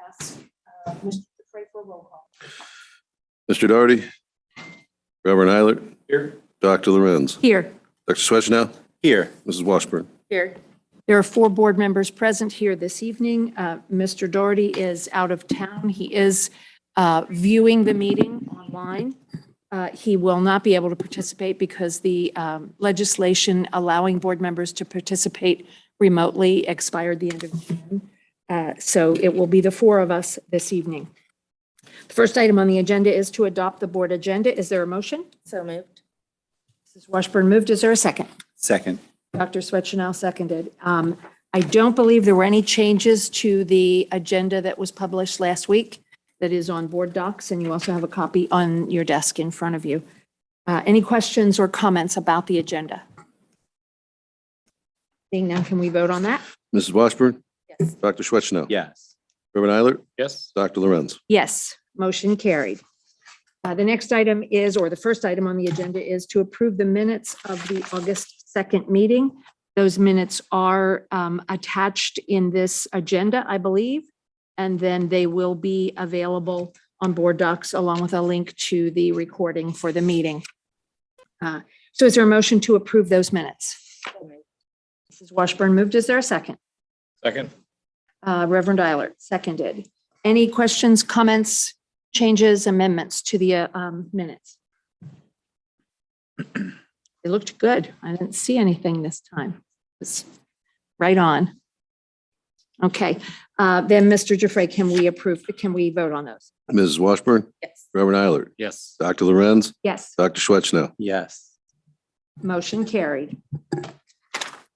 ask Mr. Dufresne for a roll call. Mr. Doherty. Reverend Eilert. Here. Dr. Lorenz. Here. Dr. Swetchnow. Here. Mrs. Washburn. Here. There are 4 board members present here this evening. Mr. Doherty is out of town. He is viewing the meeting online. He will not be able to participate because the legislation allowing board members to participate remotely expired the end of June. So it will be the 4 of us this evening. The first item on the agenda is to adopt the board agenda. Is there a motion? So moved. Mrs. Washburn moved. Is there a second? Second. Dr. Swetchnow seconded. I don't believe there were any changes to the agenda that was published last week that is on board docs, and you also have a copy on your desk in front of you. Any questions or comments about the agenda? Seeing none, can we vote on that? Mrs. Washburn. Yes. Dr. Swetchnow. Yes. Reverend Eilert. Yes. Dr. Lorenz. Yes, motion carried. The next item is, or the first item on the agenda is to approve the minutes of the August 2nd meeting. Those minutes are attached in this agenda, I believe, and then they will be available on board docs along with a link to the recording for the meeting. So is there a motion to approve those minutes? Mrs. Washburn moved. Is there a second? Second. Reverend Eilert seconded. Any questions, comments, changes, amendments to the minutes? They looked good. I didn't see anything this time. It's right on. Okay, then Mr. Dufresne, can we vote on those? Mrs. Washburn. Yes. Reverend Eilert. Yes. Dr. Lorenz. Yes, Dr. Swetchnow. Yes. motion carried.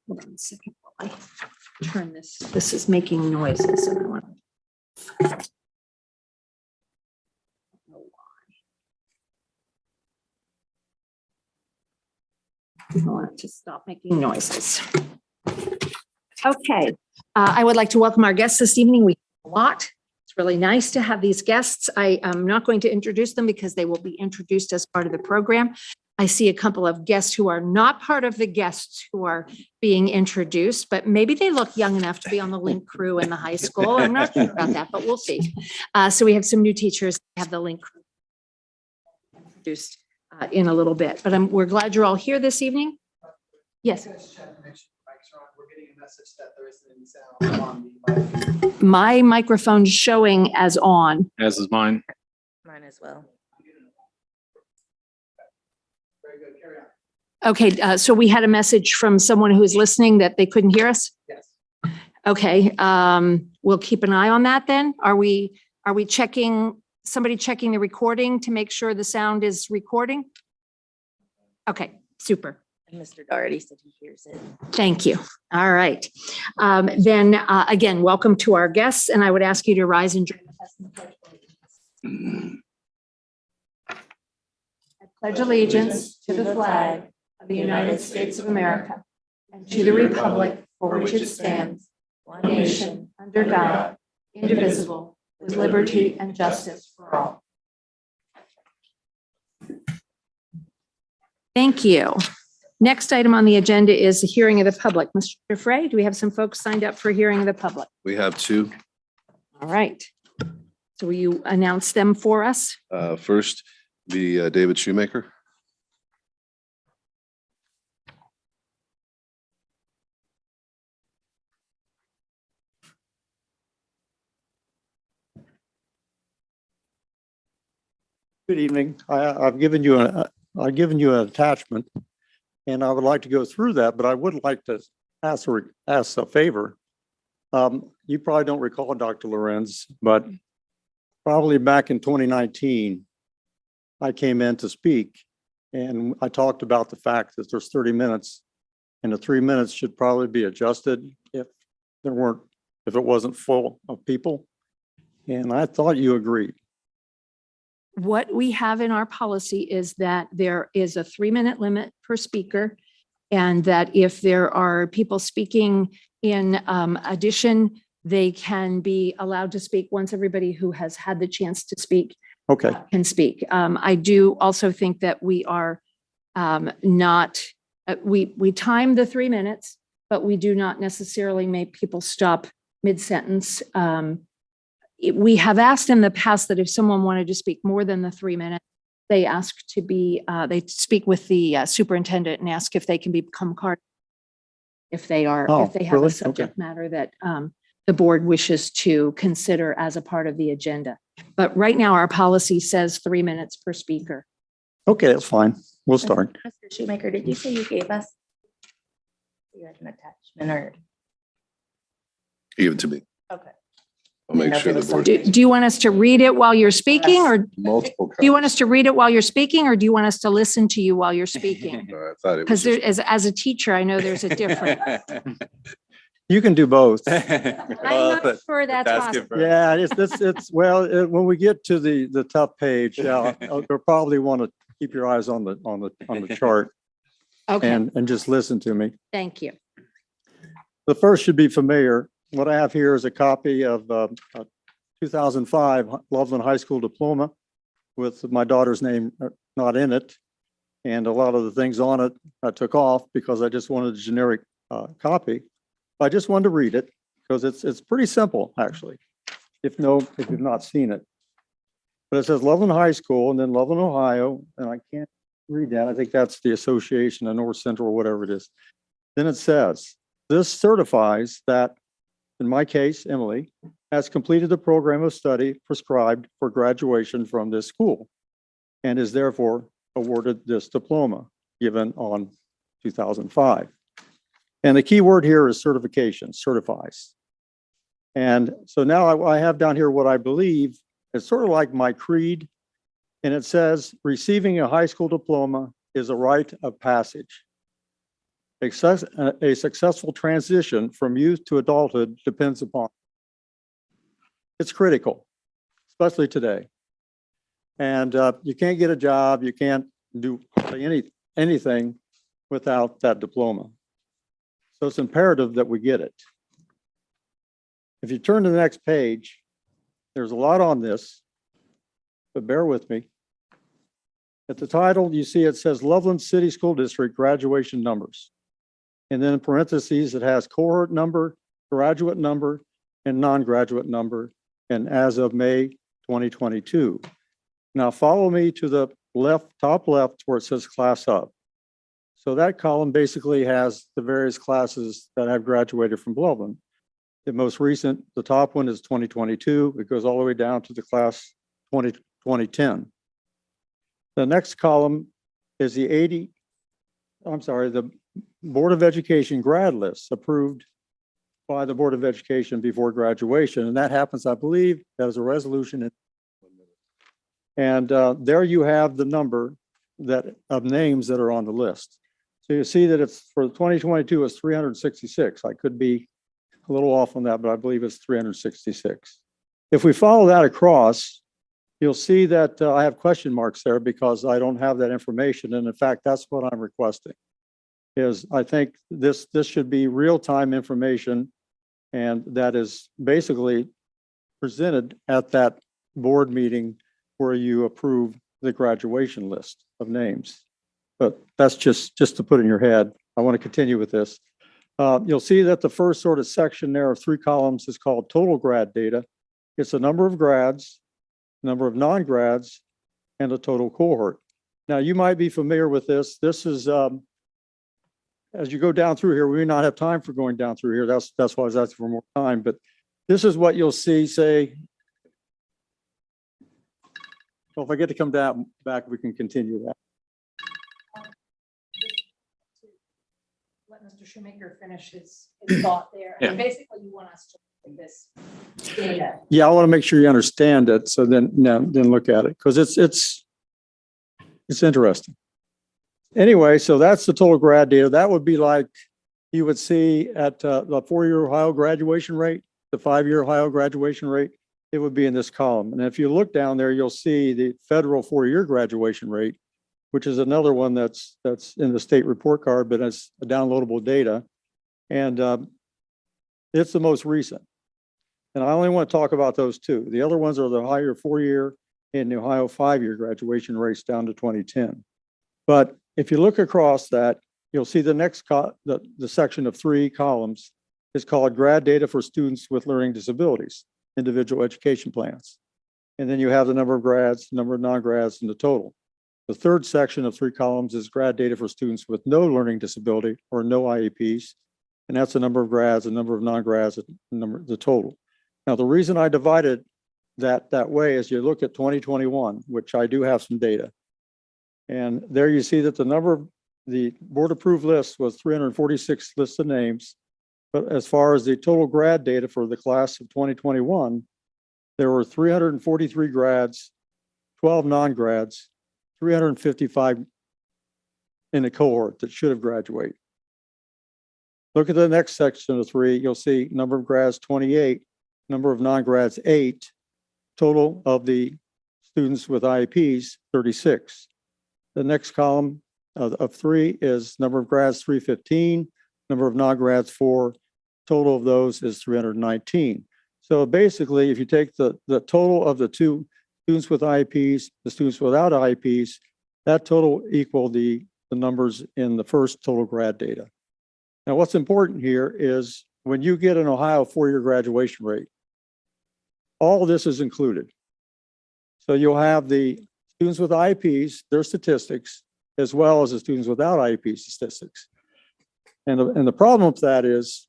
Hold on a second while I turn this. This is making noises. And I want to- I want it to stop making noises. Okay, I would like to welcome our guests this evening. We have a lot. It's really nice to have these guests. I am not going to introduce them because they will be introduced as part of the program. I see a couple of guests who are not part of the guests who are being introduced, but maybe they look young enough to be on the Link crew in the high school. I'm not sure about that, but we'll see. So we have some new teachers who have the Link crew introduced in a little bit, but we're glad you're all here this evening. Yes. We're getting a message that there isn't any sound on the mic. My microphone's showing as on. As is mine. Mine as well. Very good, carry on. Okay, so we had a message from someone who is listening that they couldn't hear us? Yes. Okay, we'll keep an eye on that then. Are we checking, somebody checking the recording to make sure the sound is recording? Okay, super. And Mr. Doherty said he hears it. Thank you. All right. Then again, welcome to our guests, and I would ask you to rise and join us in the Pledge of Allegiance. I pledge allegiance to the flag of the United States of America and to the republic for which it stands, one nation, under God, indivisible, with liberty and justice for all. Thank you. Next item on the agenda is the hearing of the public. Mr. Dufresne, do we have some folks signed up for hearing of the public? We have 2. All right. So will you announce them for us? First, be David Shoemaker. Good evening. I've given you an attachment, and I would like to go through that, but I would like to ask a favor. You probably don't recall, Dr. Lorenz, but probably back in 2019, I came in to speak, and I talked about the fact that there's 30 minutes, and the 3 minutes should probably be adjusted if it wasn't full of people. And I thought you agreed. What we have in our policy is that there is a 3-minute limit per speaker, and that if there are people speaking in addition, they can be allowed to speak once everybody who has had the chance to speak Okay. can speak. I do also think that we are not, we time the 3 minutes, but we do not necessarily make people stop mid-sentence. we have asked in the past that if someone wanted to speak more than the 3 minutes, they ask to be, they speak with the superintendent and ask if they can become card. If they are, Oh, if they have really? a subject matter that the board wishes to consider as a part of the agenda. But right now, our policy says 3 minutes per speaker. Okay, that's fine. We'll start. Mr. Shoemaker, did you say you gave us? You had an attachment or? Give it to me. Okay. I'll make sure the board. Do you want us to read it while you're speaking, or do Multiple. you want us to read it while you're speaking, or do you want us to listen to you while you're speaking? No, I thought it Because was. there, as a teacher, I know there's a difference. You can do both. I'm not sure that's possible. Yeah, well, when we get to the top page, you'll probably want to keep your eyes on the chart Okay, and just listen to me. thank you. The first should be familiar. What I have here is a copy of a 2005 Loveland High School diploma with my daughter's name not in it. And a lot of the things on it I took off because I just wanted a generic copy. I just wanted to read it because it's pretty simple, actually, if you've not seen it. But it says Loveland High School and then Loveland, Ohio, and I can't read that. I think that's the association of North Central or whatever it is. Then it says, this certifies that, in my case, Emily, has completed the program of study prescribed for graduation from this school and is therefore awarded this diploma given on 2005. And the key word here is certification, certifies. And so now I have down here what I believe is sort of like my creed. And it says, receiving a high school diploma is a rite of passage. A successful transition from youth to adulthood depends upon. It's critical, especially today. And you can't get a job, you can't do anything without that diploma. So it's imperative that we get it. If you turn to the next page, there's a lot on this, but bear with me. At the title, you see it says Loveland City School District graduation numbers. And then in parentheses, it has cohort number, graduate number, and non-graduate number, and as of May 2022. Now follow me to the left, top left, where it says class up. So that column basically has the various classes that have graduated from Loveland. The most recent, the top one is 2022. It goes all the way down to the class 2010. The next column is the Board of Education grad list approved by the Board of Education before graduation. And that happens, I believe, as a resolution. And there you have the number of names that are on the list. So you see that it's for 2022 is 366. I could be a little off on that, but I believe it's 366. If we follow that across, you'll see that I have question marks there because I don't have that information. And in fact, that's what I'm requesting. Is I think this should be real-time information, and that is basically presented at that board meeting where you approve the graduation list of names. But that's just to put in your head. I want to continue with this. You'll see that the first sort of section there of 3 columns is called total grad data. It's the number of grads, number of non-grads, and the total cohort. Now, you might be familiar with this. This is, as you go down through here, we may not have time for going down through here. That's why I was asking for more time. But this is what you'll see, say, well, if I get to come back, we can continue that. Let Mr. Shoemaker finish his thought there. And basically, you want us to look at this data. Yeah, I want to make sure you understand it. So then look at it because it's interesting. Anyway, so that's the total grad data. That would be like you would see at the 4-year Ohio graduation rate, the 5-year Ohio graduation rate. It would be in this column. And if you look down there, you'll see the federal 4-year graduation rate, which is another one that's in the state report card, but it's a downloadable data. And it's the most recent. And I only want to talk about those 2. The other ones are the higher 4-year and the Ohio 5-year graduation rates down to 2010. But if you look across that, you'll see the next, the section of 3 columns is called grad data for students with learning disabilities. individual education plans. And then you have the number of grads, number of non-grads, and the total. The third section of 3 columns is grad data for students with no learning disability or no IEPs. And that's the number of grads, the number of non-grads, and the total. Now, the reason I divided that way is you look at 2021, which I do have some data. And there you see that the board approved list was 346 listed names. But as far as the total grad data for the class of 2021, there were 343 grads, 12 non-grads, 355 in the cohort that should have graduated. Look at the next section of 3, you'll see number of grads 28, number of non-grads 8, total of the students with IEPs 36. The next column of 3 is number of grads 315, number of non-grads 4, total of those is 319. So basically, if you take the total of the 2 students with IEPs, the students without IEPs, that total equal the numbers in the first total grad data. Now, what's important here is when you get an Ohio 4-year graduation rate, all of this is included. So you'll have the students with IEPs, their statistics, as well as the students without IEP statistics. And the problem with that is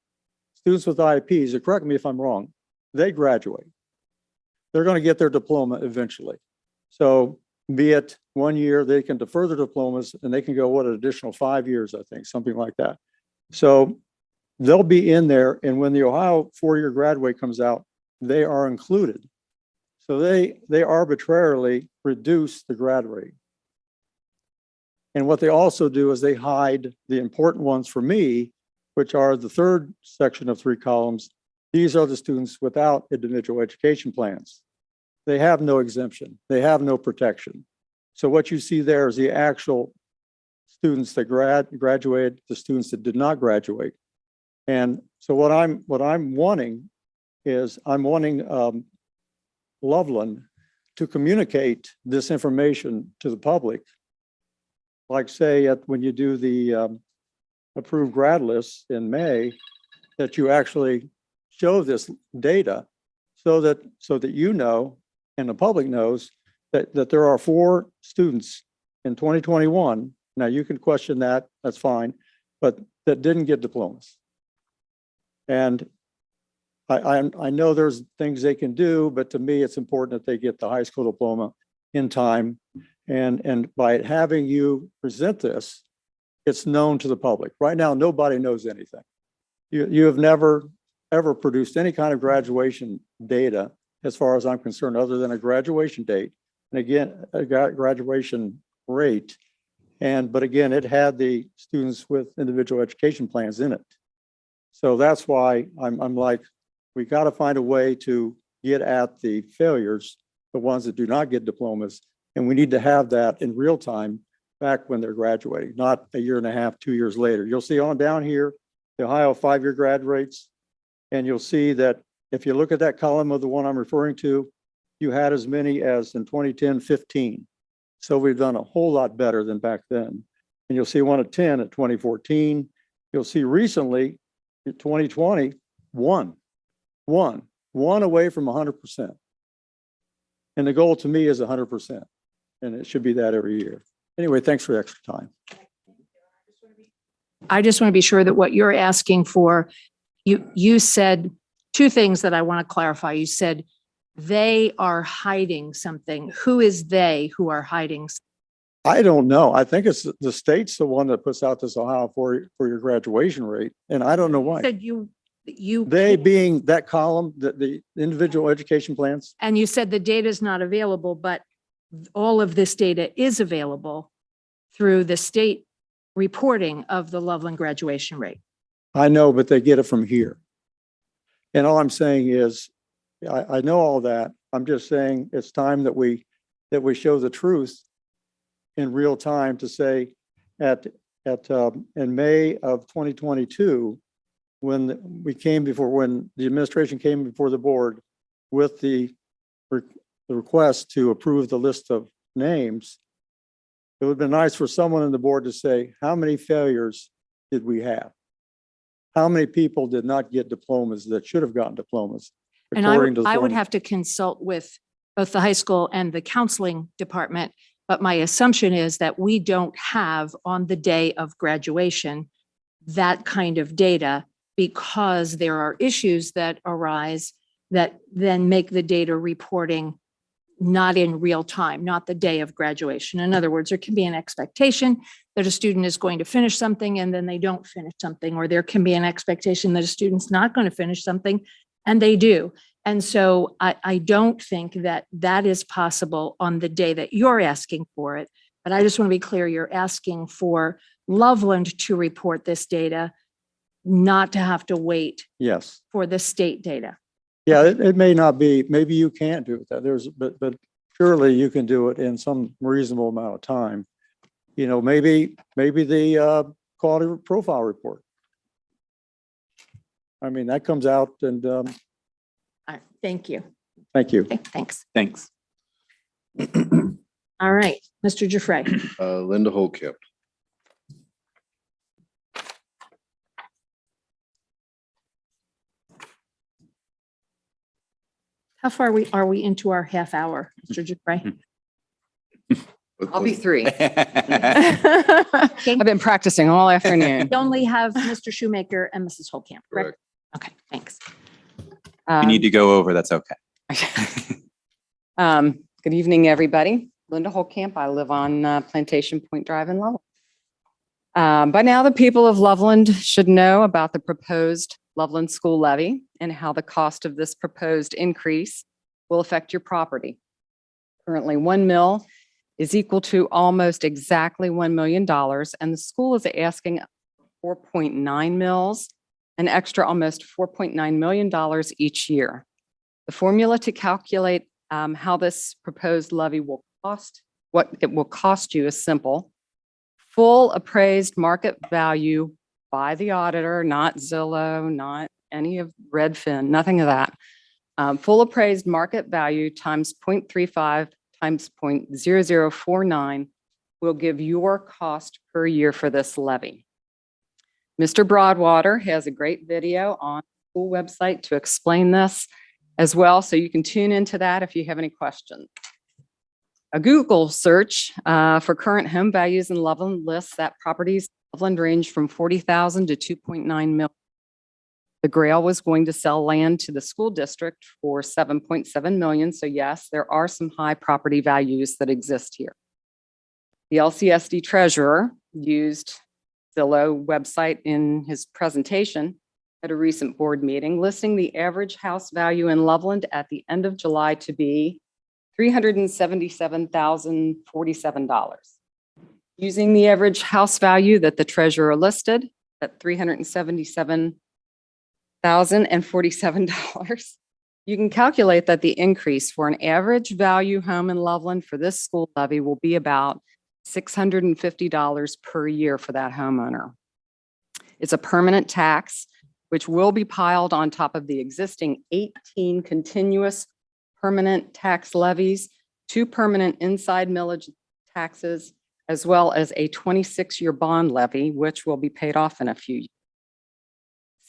students with IEPs, and correct me if I'm wrong, they graduate. They're going to get their diploma eventually. So be it 1 year, they can defer their diplomas and they can go, an additional 5 years, I think, something like that. So they'll be in there. And when the Ohio 4-year graduate comes out, they are included. So they arbitrarily reduce the grad rate. And what they also do is they hide the important ones for me, which are the third section of 3 columns. These are the students without individual education plans. They have no exemption. They have no protection. So what you see there is the actual students that graduated, the students that did not graduate. And so what I'm wanting is Loveland to communicate this information to the public. Like say when you do the approved grad lists in May, that you actually show this data so that you know and the public knows that there are 4 students in 2021. Now you can question that, that's fine, but that didn't get diplomas. And I know there's things they can do, but to me, it's important that they get the high school diploma in time. And by having you present this, it's known to the public. Right now, nobody knows anything. You have never, ever produced any kind of graduation data, as far as I'm concerned, other than a graduation date. And again, a graduation rate. But again, it had the students with individual education plans in it. So that's why I'm like, we got to find a way to get at the failures, the ones that do not get diplomas. And we need to have that in real time back when they're graduating, not a year and a half, 2 years later. You'll see on down here, the Ohio 5-year grad rates. And you'll see that if you look at that column of the one I'm referring to, you had as many as in 2010, 15. So we've done a whole lot better than back then. And you'll see one at 10 at 2014. You'll see recently in 2020, one away from 100%. And the goal to me is 100%. And it should be that every year. Anyway, thanks for the extra time. I just want to be sure that what you're asking for, you said 2 things that I want to clarify. You said they are hiding something. Who is they who are hiding? I don't know. I think it's the state's the one that puts out this Ohio for your graduation rate. And I don't know why. Said They being that column, the individual education plans. and you said the data is not available, but all of this data is available through the state reporting of the Loveland graduation rate. I know, but they get it from here. And all I'm saying is, I know all that. I'm just saying it's time that we show the truth in real time to say in May of 2022, when the administration came before the board with the request to approve the list of names, it would have been nice for someone on the board to say, how many failures did we have? How many people did not get diplomas that should have gotten diplomas? And according to I would zoning. have to consult with both the high school and the counseling department. But my assumption is that we don't have on the day of graduation that kind of data because there are issues that arise that then make the data reporting not in real time, not the day of graduation. In other words, there can be an expectation that a student is going to finish something and then they don't finish something, or there can be an expectation that a student's not going to finish something and they do. And so I don't think that that is possible on the day that you're asking for it. But I just want to be clear, you're asking for Loveland to report this data, not to have to wait Yes. for the state data. Yeah, it may not be, maybe you can't do it, but surely you can do it in some reasonable amount of time. You know, maybe the quality profile report. I mean, that comes out and, All right, thank you. thank you. Okay, thanks. Thanks. All right, Mr. Giuffre. Linda Holtcamp. How far are we into our half hour, Mr. Giuffre? I'll be 3. Okay. I've been practicing all afternoon. We only have Mr. Shoemaker and Mrs. Holcamp, correct? Correct. Okay, thanks. You need to go over, that's okay. Good evening, everybody. Linda Holcamp. I live on Plantation Point Drive in Loveland. By now, the people of Loveland should know about the proposed Loveland School Levy and how the cost of this proposed increase will affect your property. Currently, 1 mil is equal to almost exactly $1 million, and the school is asking 4.9 mils, an extra almost $4.9 million each year. The formula to calculate how this proposed levy will cost, what it will cost you is simple. Full appraised market value by the auditor, not Zillow, not any of Redfin, nothing of that. Full appraised market value times 0.35 times 0.0049 will give your cost per year for this levy. Mr. Broadwater has a great video on the school website to explain this as well, so you can tune into that if you have any questions. A Google search for current home values in Loveland lists that properties in Loveland range from 40,000 to 2.9 million. The Grail was going to sell land to the school district for 7.7 million. So yes, there are some high property values that exist here. The LCSD treasurer used Zillow website in his presentation at a recent board meeting, listing the average house value in Loveland at the end of July to be $377,047. Using the average house value that the treasurer listed at $377,047, you can calculate that the increase for an average value home in Loveland for this school levy will be about $650 per year for that homeowner. It's a permanent tax, which will be piled on top of the existing 18 continuous permanent tax levies, 2 permanent inside millage taxes, as well as a 26-year bond levy, which will be paid off in a few years.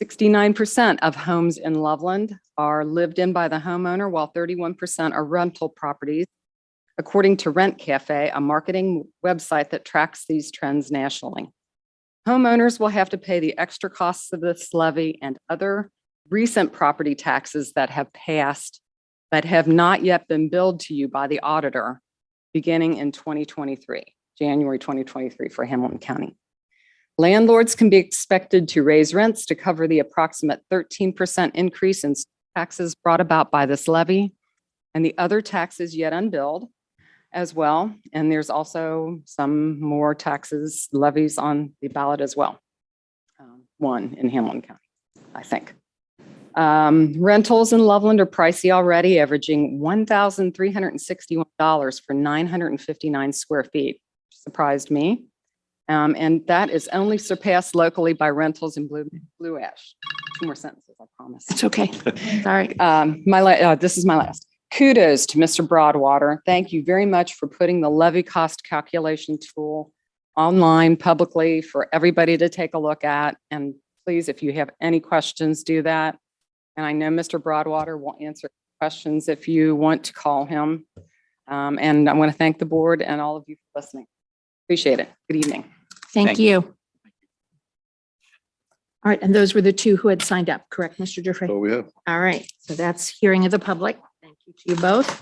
69% of homes in Loveland are lived in by the homeowner, while 31% are rental properties, according to Rent Cafe, a marketing website that tracks these trends nationally. Homeowners will have to pay the extra costs of this levy and other recent property taxes that have passed but have not yet been billed to you by the auditor beginning in 2023, January 2023 for Hamilton County. Landlords can be expected to raise rents to cover the approximate 13% increase in taxes brought about by this levy and the other taxes yet unbilled as well. And there's also some more taxes levies on the ballot as well. One in Hamilton County, I think. Rentals in Loveland are pricey already, averaging $1,361 for 959 square feet. Surprised me. And that is only surpassed locally by rentals in Blue Ash. 2 more sentences, I promise. It's okay. Sorry. This is my last. Kudos to Mr. Broadwater. Thank you very much for putting the levy cost calculation tool online publicly for everybody to take a look at. And please, if you have any questions, do that. And I know Mr. Broadwater will answer questions if you want to call him. And I want to thank the board and all of you for listening. Appreciate it. Good evening. Thank Thank you. All right, and those were the two who had signed up, correct, Mr. Dufresne? So we have. All right, so that's hearing of the public. Thank you to you both.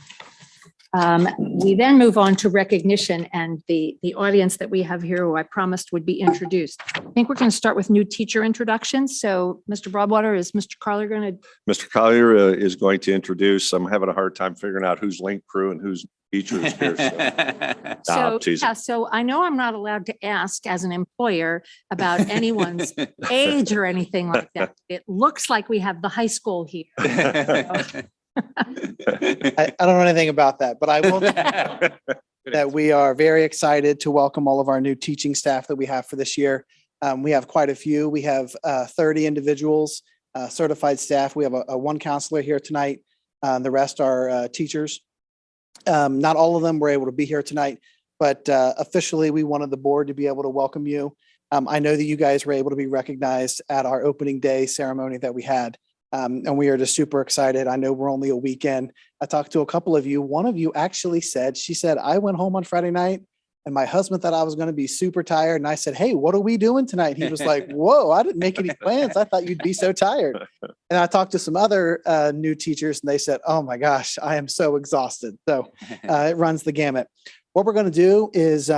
We then move on to recognition, and the audience that we have here, who I promised would be introduced. I think we're going to start with new teacher introductions. So Mr. Broadwater, is Mr. Carler going to? Mr. Collier is going to introduce, I'm having a hard time figuring out who's link crew and who's teachers here. So. So, teasing. yeah, so I know I'm not allowed to ask as an employer about anyone's age or anything like that. It looks like we have the high school here. I don't know anything about that, but I will tell you that we are very excited to welcome all of our new teaching staff that we have for this year. We have quite a few. We have 30 individuals, certified staff. We have a one counselor here tonight. The rest are teachers. Not all of them were able to be here tonight, but officially we wanted the board to be able to welcome you. I know that you guys were able to be recognized at our opening day ceremony that we had. And we are just super excited. I know we're only a weekend. I talked to a couple of you. One of you actually said, she said, I went home on Friday night and my husband thought I was going to be super tired. And I said, hey, what are we doing tonight? He was like, whoa, I didn't make any plans. I thought you'd be so tired. And I talked to some other new teachers and they said, oh my gosh, I am so exhausted. So it runs the gamut. What we're going to do is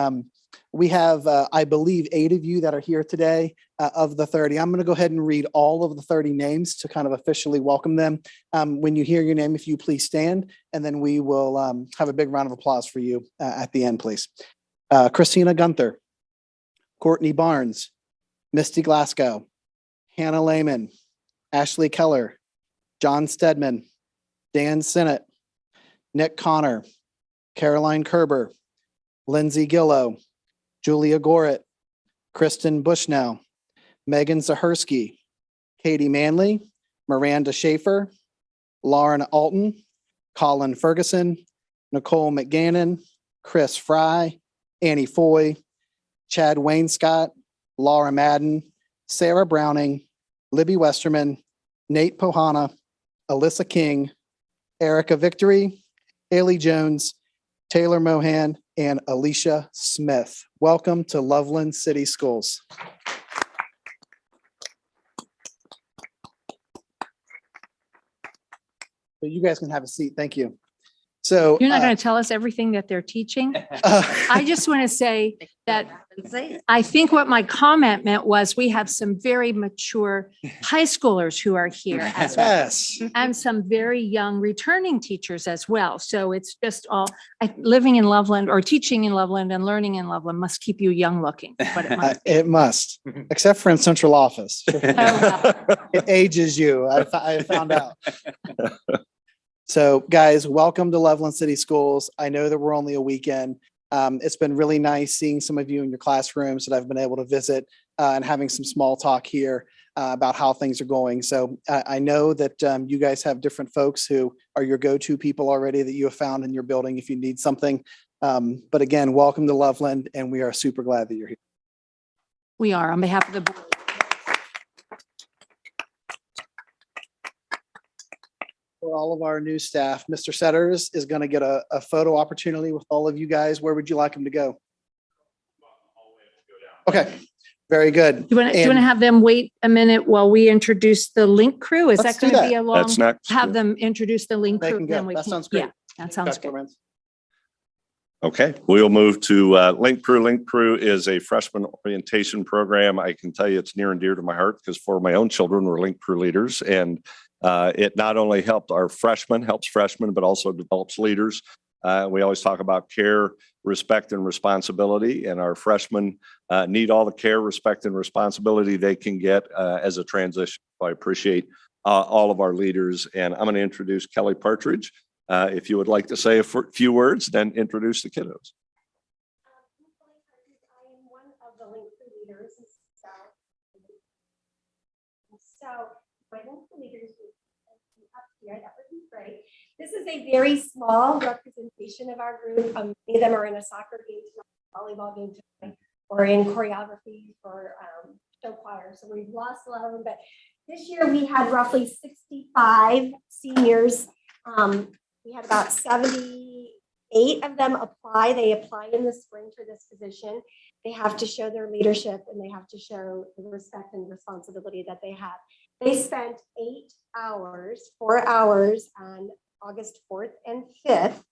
we have, I believe, 8 of you that are here today of the 30. I'm going to go ahead and read all of the 30 names to kind of officially welcome them. When you hear your name, if you please stand, and then we will have a big round of applause for you at the end, please. Christina Gunther, Courtney Barnes, Misty Glasgow, Hannah Lehman, Ashley Keller, John Stedman, Dan Sinnott, Nick Connor, Caroline Kerber, Lindsay Gillow, Julia Goret, Kristen Bushnell, Megan Zahersky, Katie Manley, Miranda Schaefer, Lauren Alton, Colin Ferguson, Nicole McGannon, Chris Fry, Annie Foy, Chad Wainscott, Laura Madden, Sarah Browning, Libby Westerman, Nate Pohana, Alyssa King, Erica Victory, Haley Jones, Taylor Mohan, and Alicia Smith. Welcome to Loveland City Schools. So you guys can have a seat. Thank you. So You're not going to tell us everything that they're teaching? I just want to say that I think what my comment meant was we have some very mature high schoolers who are here as well, yes. and some very young returning teachers as well. So it's just all, living in Loveland or teaching in Loveland and learning in Loveland must keep you young looking. But it must. It must, except for in central office. Wow. It ages you. I found out. So guys, welcome to Loveland City Schools. I know that we're only a weekend. It's been really nice seeing some of you in your classrooms that I've been able to visit and having some small talk here about how things are going. So I know that you guys have different folks who are your go-to people already that you have found in your building if you need something. But again, welcome to Loveland, and we are super glad that you're here. We are on behalf of the board. For all of our new staff, Mr. Setters is going to get a photo opportunity with all of you guys. Where would you like him to go? Okay, very good. Do you want to have them wait a minute while we introduce the link crew? Is that Let's do going to that. be a long, That's next. have them introduce the link They crew? can then go. we That can- sounds great. Yeah, that sounds Dr. good. Lorenz. Okay, we'll move to Link Crew. Link Crew is a freshman orientation program. I can tell you it's near and dear to my heart because for my own children, we're Link Crew leaders. And it not only helps freshmen, but also develops leaders. We always talk about care, respect, and responsibility. And our freshmen need all the care, respect, and responsibility they can get as a transition. So I appreciate all of our leaders. And I'm going to introduce Kelly Partridge. If you would like to say a few words, then introduce the kiddos. I am one of the link crew leaders. So my link crew leaders would be up here. That would be great. This is a very small representation of our group. Many of them are in a soccer game tonight, volleyball game tonight, or in choreography for show choir. So we've lost a lot of them, but this year we had roughly 60 75 seniors. We had about 78 of them apply. They apply in the spring for this position. They have to show their leadership and they have to show the respect and responsibility that they have. They spent 4 hours on August 4th and 5th,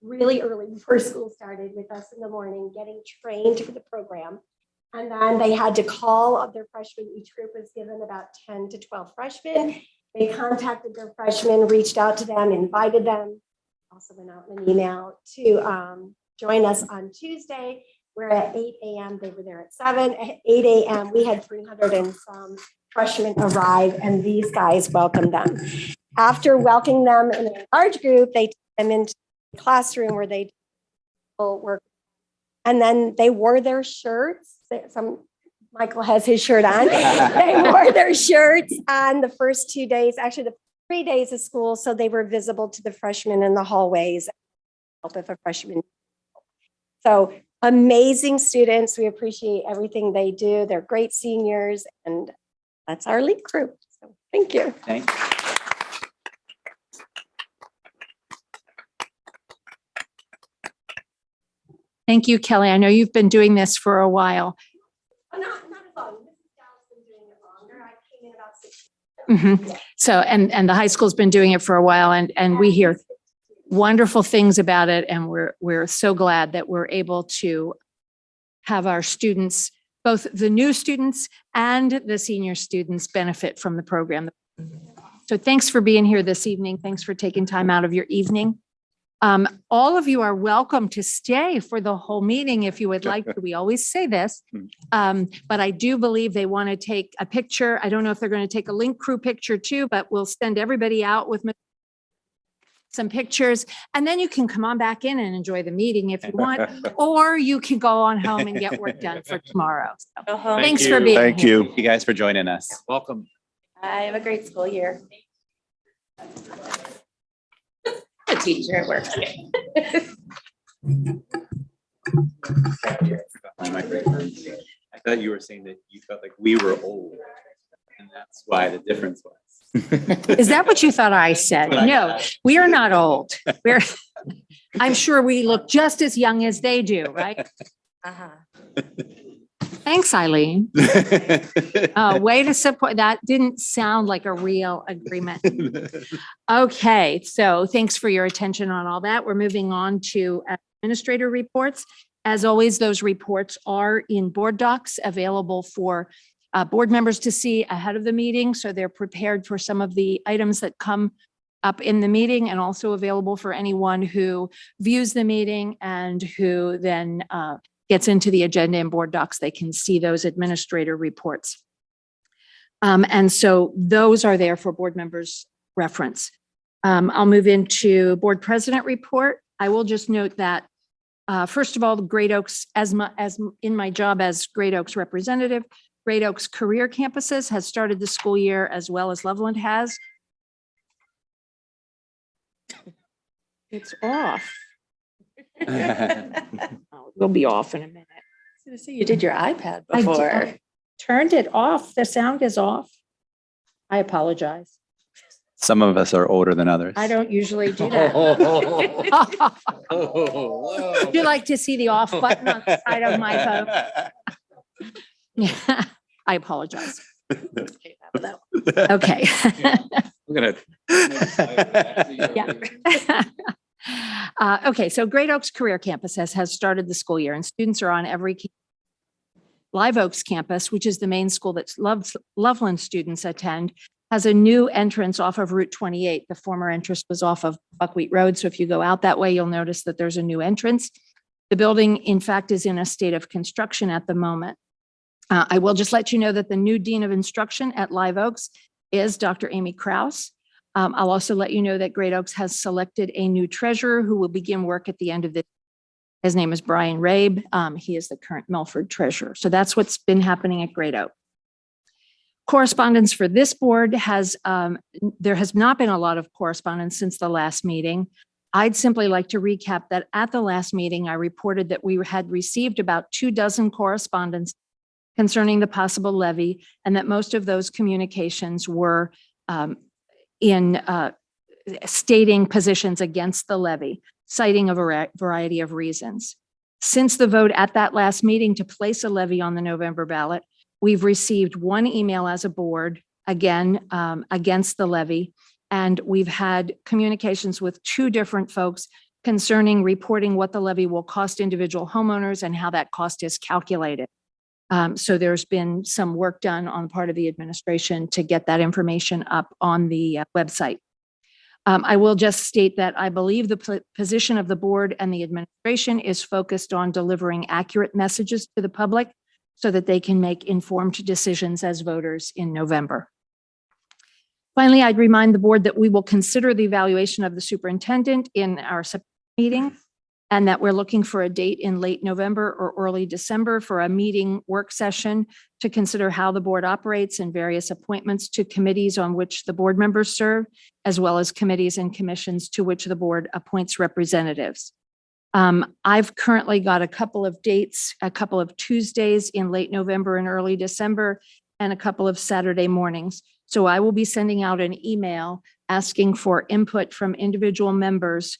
really early before school started with us in the morning, getting trained for the program. And then they had to call of their freshmen. Each group was given about 10 to 12 freshmen. They contacted their freshmen, reached out to them, invited them, also went out in an email to join us on Tuesday. We're at 8 a.m. They were there at 7. At 8 a.m. we had 300 and some freshmen arrive, and these guys welcomed them. After welcoming them in a large group, they took them into the classroom where they work. And then they wore their shirts. Michael has his shirt on. They wore their shirts on the first 2 days, actually the 3 days of school, so they were visible to the freshmen in the hallways. Help if a freshman. So amazing students. We appreciate everything they do. They're great seniors, and that's our LEAP group. So thank you. Thank you. Thank you, Kelly. I know you've been doing this for a while. Not as long. Mrs. Dow's been doing it longer. I came in about 6 years. So, and the high school's been doing it for a while, and we hear wonderful things about it. And we're so glad that we're able to have our students, both the new students and the senior students, benefit from the program. So thanks for being here this evening. Thanks for taking time out of your evening. All of you are welcome to stay for the whole meeting if you would like to. We always say this, but I do believe they want to take a picture. I don't know if they're going to take a link crew picture too, but we'll send everybody out with some pictures, and then you can come on back in and enjoy the meeting if you want, or you can go on home and get work done for tomorrow. So, thanks for being Thank here. you. You guys for joining us. Welcome. I have a great school year. A teacher at work. I thought you were saying that you felt like we were old, and that's why the difference was. Is that what you thought I said? No, we are not old. I'm sure we look just as young as they do, right? Thanks, Eileen. Way to support. That didn't sound like a real agreement. Okay, so thanks for your attention on all that. We're moving on to administrator reports. As always, those reports are in board docs available for board members to see ahead of the meeting. So they're prepared for some of the items that come up in the meeting, and also available for anyone who views the meeting and who then gets into the agenda and board docs. They can see those administrator reports. And so those are there for board members' reference. I'll move into board president report. I will just note that, first of all, the Great Oaks, as in my job as Great Oaks representative, Great Oaks Career Campuses has started the school year as well as Loveland has. It's off. Oh, we'll be off in a minute. I was gonna say, you did your iPad I did- before. Turned it off. The sound is off. I apologize. Some of us are older than others. I don't usually do that. Would you like to see the off button on the side of my phone? Yeah, I apologize. Okay. I'm gonna. Yeah. Okay, so Great Oaks Career Campuses has started the school year, and students are on every Live Oaks campus, which is the main school that Loveland students attend, has a new entrance off of Route 28. The former entrance was off of Buckwheat Road. So if you go out that way, you'll notice that there's a new entrance. The building, in fact, is in a state of construction at the moment. I will just let you know that the new Dean of Instruction at Live Oaks is Dr. Amy Krause. I'll also let you know that Great Oaks has selected a new treasurer who will begin work at the end of the. His name is Brian Rabe. He is the current Milford treasurer. So that's what's been happening at Great Oaks. Correspondence for this board has, there has not been a lot of correspondence since the last meeting. I'd simply like to recap that at the last meeting, I reported that we had received about 24 correspondence concerning the possible levy, and that most of those communications were in stating positions against the levy, citing a variety of reasons. Since the vote at that last meeting to place a levy on the November ballot, we've received one email as a board, again, against the levy. And we've had communications with two different folks concerning reporting what the levy will cost individual homeowners and how that cost is calculated. So there's been some work done on the part of the administration to get that information up on the website. I will just state that I believe the position of the board and the administration is focused on delivering accurate messages to the public so that they can make informed decisions as voters in November. Finally, I'd remind the board that we will consider the evaluation of the superintendent in our September meeting, and that we're looking for a date in late November or early December for a meeting work session to consider how the board operates and various appointments to committees on which the board members serve, as well as committees and commissions to which the board appoints representatives. I've currently got a couple of dates, a couple of Tuesdays in late November and early December, and a couple of Saturday mornings. So I will be sending out an email asking for input from individual members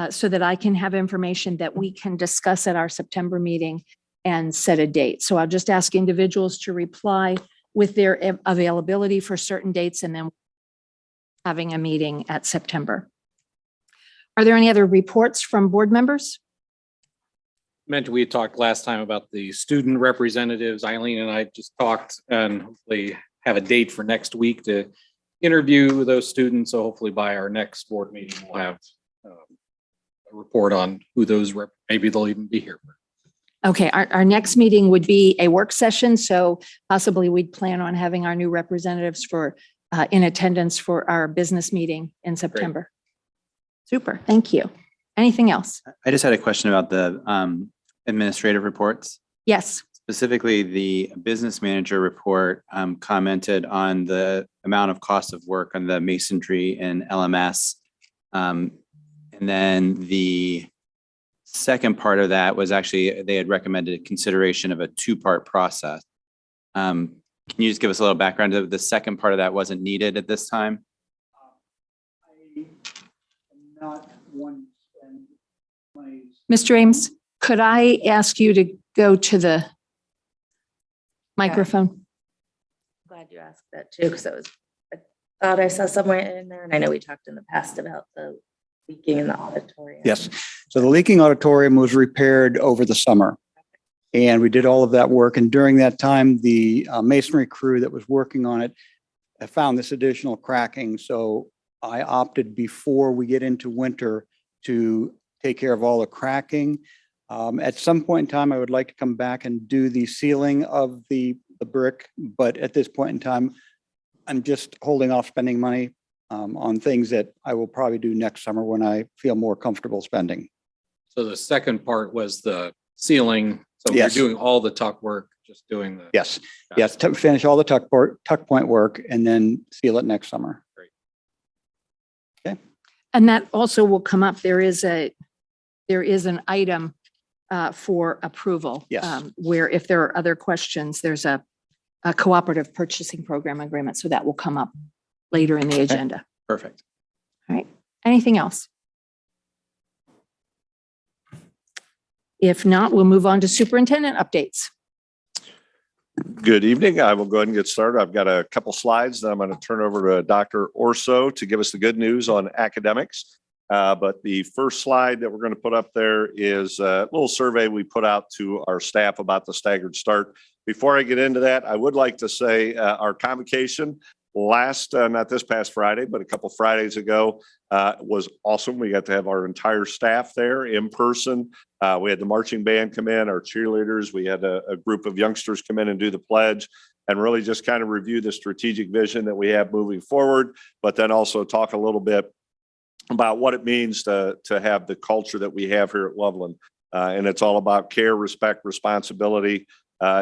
so that I can have information that we can discuss at our September meeting and set a date. So I'll just ask individuals to reply with their availability for certain dates and then having a meeting at September. Are there any other reports from board members? Mentioned we had talked last time about the student representatives. Eileen and I just talked and hopefully have a date for next week to interview those students. So hopefully by our next board meeting, we'll have a report on who those maybe they'll even be here. Okay, our next meeting would be a work session. So possibly we'd plan on having our new representatives for in attendance for our business meeting in September. Super, thank you. Anything else? I just had a question about the administrative reports. Yes. Specifically, the business manager report commented on the amount of cost of work on the masonry and LMS. And then the second part of that was actually, they had recommended consideration of a two-part process. Can you just give us a little background? The second part of that wasn't needed at this time? I am not one to spend money. Mr. Ames, could I ask you to go to the microphone? Glad you asked that too, because I thought I saw somewhere in there, and I know we talked in the past about the leaking in the auditorium. Yes. So the leaking auditorium was repaired over the summer. And we did all of that work. And during that time, the masonry crew that was working on it found this additional cracking. So I opted before we get into winter to take care of all the cracking. At some point in time, I would like to come back and do the sealing of the brick. But at this point in time, I'm just holding off spending money on things that I will probably do next summer when I feel more comfortable spending. So the second part was the ceiling. So you're Yes. doing all the tuck work, just doing the. Yes, yes, to finish all the tuck point work and then seal it next summer. And that also will come up. There is an item for approval. Yes. Where if there are other questions, there's a cooperative purchasing program agreement. So that will come up later in the agenda. Perfect. All right. Anything else? If not, we'll move on to superintendent updates. Good evening. I will go ahead and get started. I've got a couple slides that I'm going to turn over to Dr. Orso to give us the good news on academics. But the first slide that we're going to put up there is a little survey we put out to our staff about the staggered start. Before I get into that, I would like to say our convocation not this past Friday, but a couple Fridays ago was awesome. We got to have our entire staff there in person. We had the marching band come in, our cheerleaders. We had a group of youngsters come in and do the pledge and really just kind of review the strategic vision that we have moving forward, but then also talk a little bit about what it means to have the culture that we have here at Loveland. And it's all about care, respect, responsibility.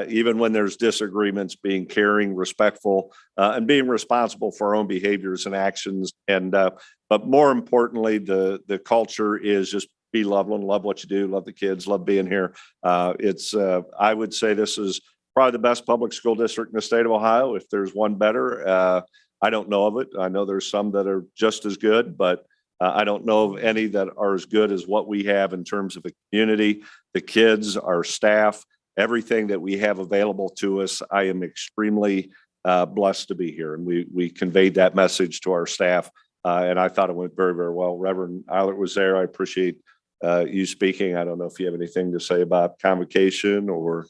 Even when there's disagreements, being caring, respectful, and being responsible for our own behaviors and actions. And but more importantly, the culture is just be Loveland, love what you do, love the kids, love being here. I would say this is probably the best public school district in the state of Ohio. If there's one better, I don't know of it. I know there's some that are just as good, but I don't know of any that are as good as what we have in terms of the community, the kids, our staff, everything that we have available to us. I am extremely blessed to be here, and we conveyed that message to our staff, and I thought it went very, very well. Reverend Eilert was there. I appreciate you speaking. I don't know if you have anything to say about convocation or.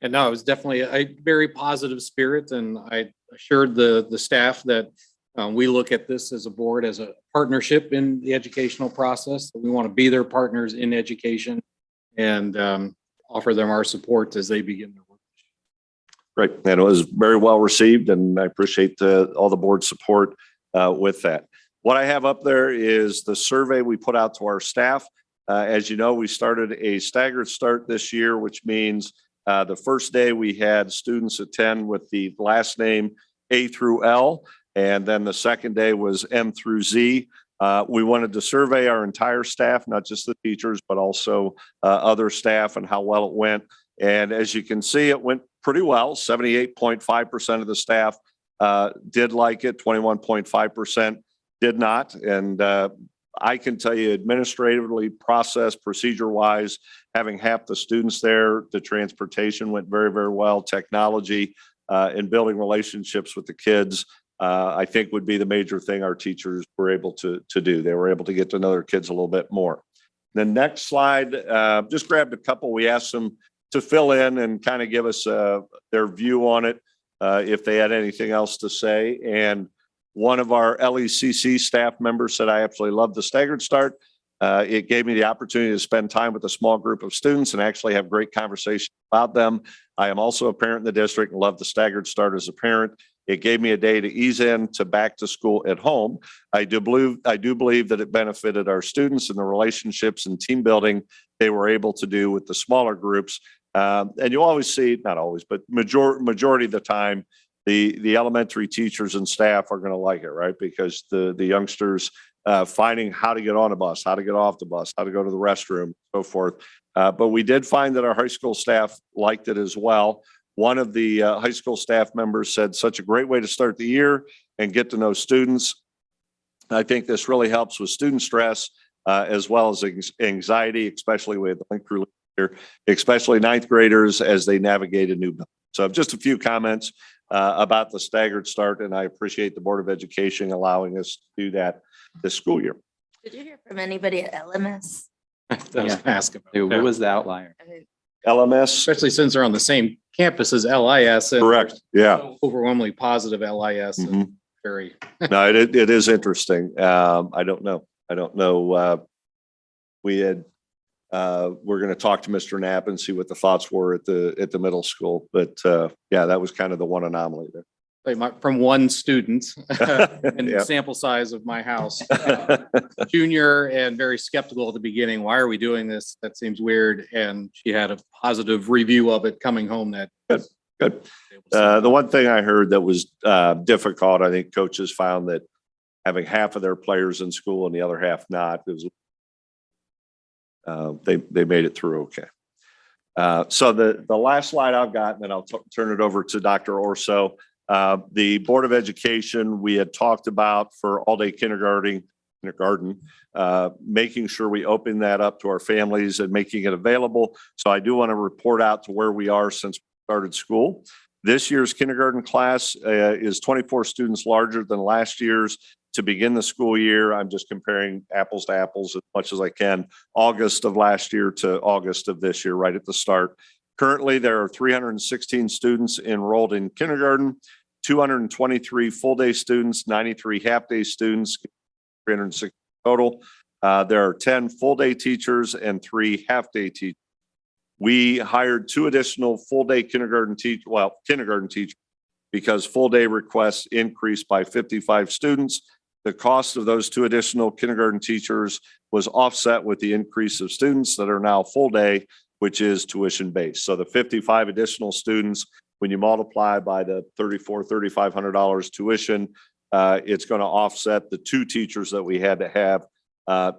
And no, it was definitely a very positive spirit, and I assured the staff that we look at this as a board as a partnership in the educational process. We want to be their partners in education and offer them our support as they begin their work. Great, and it was very well received, and I appreciate all the board support with that. What I have up there is the survey we put out to our staff. As you know, we started a staggered start this year, which means the first day we had students attend with the last name A through L, and then the second day was M through Z. We wanted to survey our entire staff, not just the teachers, but also other staff and how well it went. And as you can see, it went pretty well. 78.5% of the staff did like it, 21.5% did not. And I can tell you administratively, process, procedure-wise, having half the students there, the transportation went very, very well. Technology and building relationships with the kids, I think would be the major thing our teachers were able to do. They were able to get to know their kids a little bit more. The next slide, just grabbed a couple. We asked them to fill in and kind of give us their view on it, if they had anything else to say. And one of our LECC staff members said, I absolutely love the staggered start. It gave me the opportunity to spend time with a small group of students and actually have great conversations about them. I am also a parent in the district and love the staggered start as a parent. It gave me a day to ease into back to school at home. I do believe that it benefited our students and the relationships and team building they were able to do with the smaller groups. And you always see, not always, but majority of the time, the elementary teachers and staff are going to like it, right? Because the youngsters finding how to get on a bus, how to get off the bus, how to go to the restroom, so forth. But we did find that our high school staff liked it as well. One of the high school staff members said, such a great way to start the year and get to know students. I think this really helps with student stress as well as anxiety, especially with the link crew here, especially ninth graders as they navigate a new building. So just a few comments about the staggered start, and I appreciate the Board of Education allowing us to do that this school year. Did you hear from anybody at LMS? I was asking about What that. was the outlier? I mean, LMS, Especially since they're on the same campus as LIS. And correct, yeah. overwhelmingly positive LIS. And Mhm. very. No, it is interesting. I don't know. We had, we're going to talk to Mr. Knapp and see what the thoughts were at the middle school. But yeah, that was kind of the one anomaly there. From one student and Yeah. sample size of my house, junior, and very skeptical at the beginning. Why are we doing this? That seems weird. And she had a positive review of it coming home that. Good. The one thing I heard that was difficult, I think coaches found that having half of their players in school and the other half not, it was, they made it through okay. So the last slide I've got, and then I'll turn it over to Dr. Orso. The Board of Education, we had talked about for all-day kindergarten, making sure we open that up to our families and making it available. So I do want to report out to where we are since we started school. This year's kindergarten class is 24 students larger than last year's. To begin the school year, I'm just comparing apples to apples as much as I can, August of last year to August of this year, right at the start. Currently, there are 316 students enrolled in kindergarten, 223 full-day students, 93 half-day students, 360 total. There are 10 full-day teachers and 3 half-day teachers. We hired 2 additional full-day kindergarten teachers because full-day requests increased by 55 students. The cost of those 2 additional kindergarten teachers was offset with the increase of students that are now full-day, which is tuition based. So the 55 additional students, when you multiply by the $3,500 tuition, it's going to offset the 2 teachers that we had to have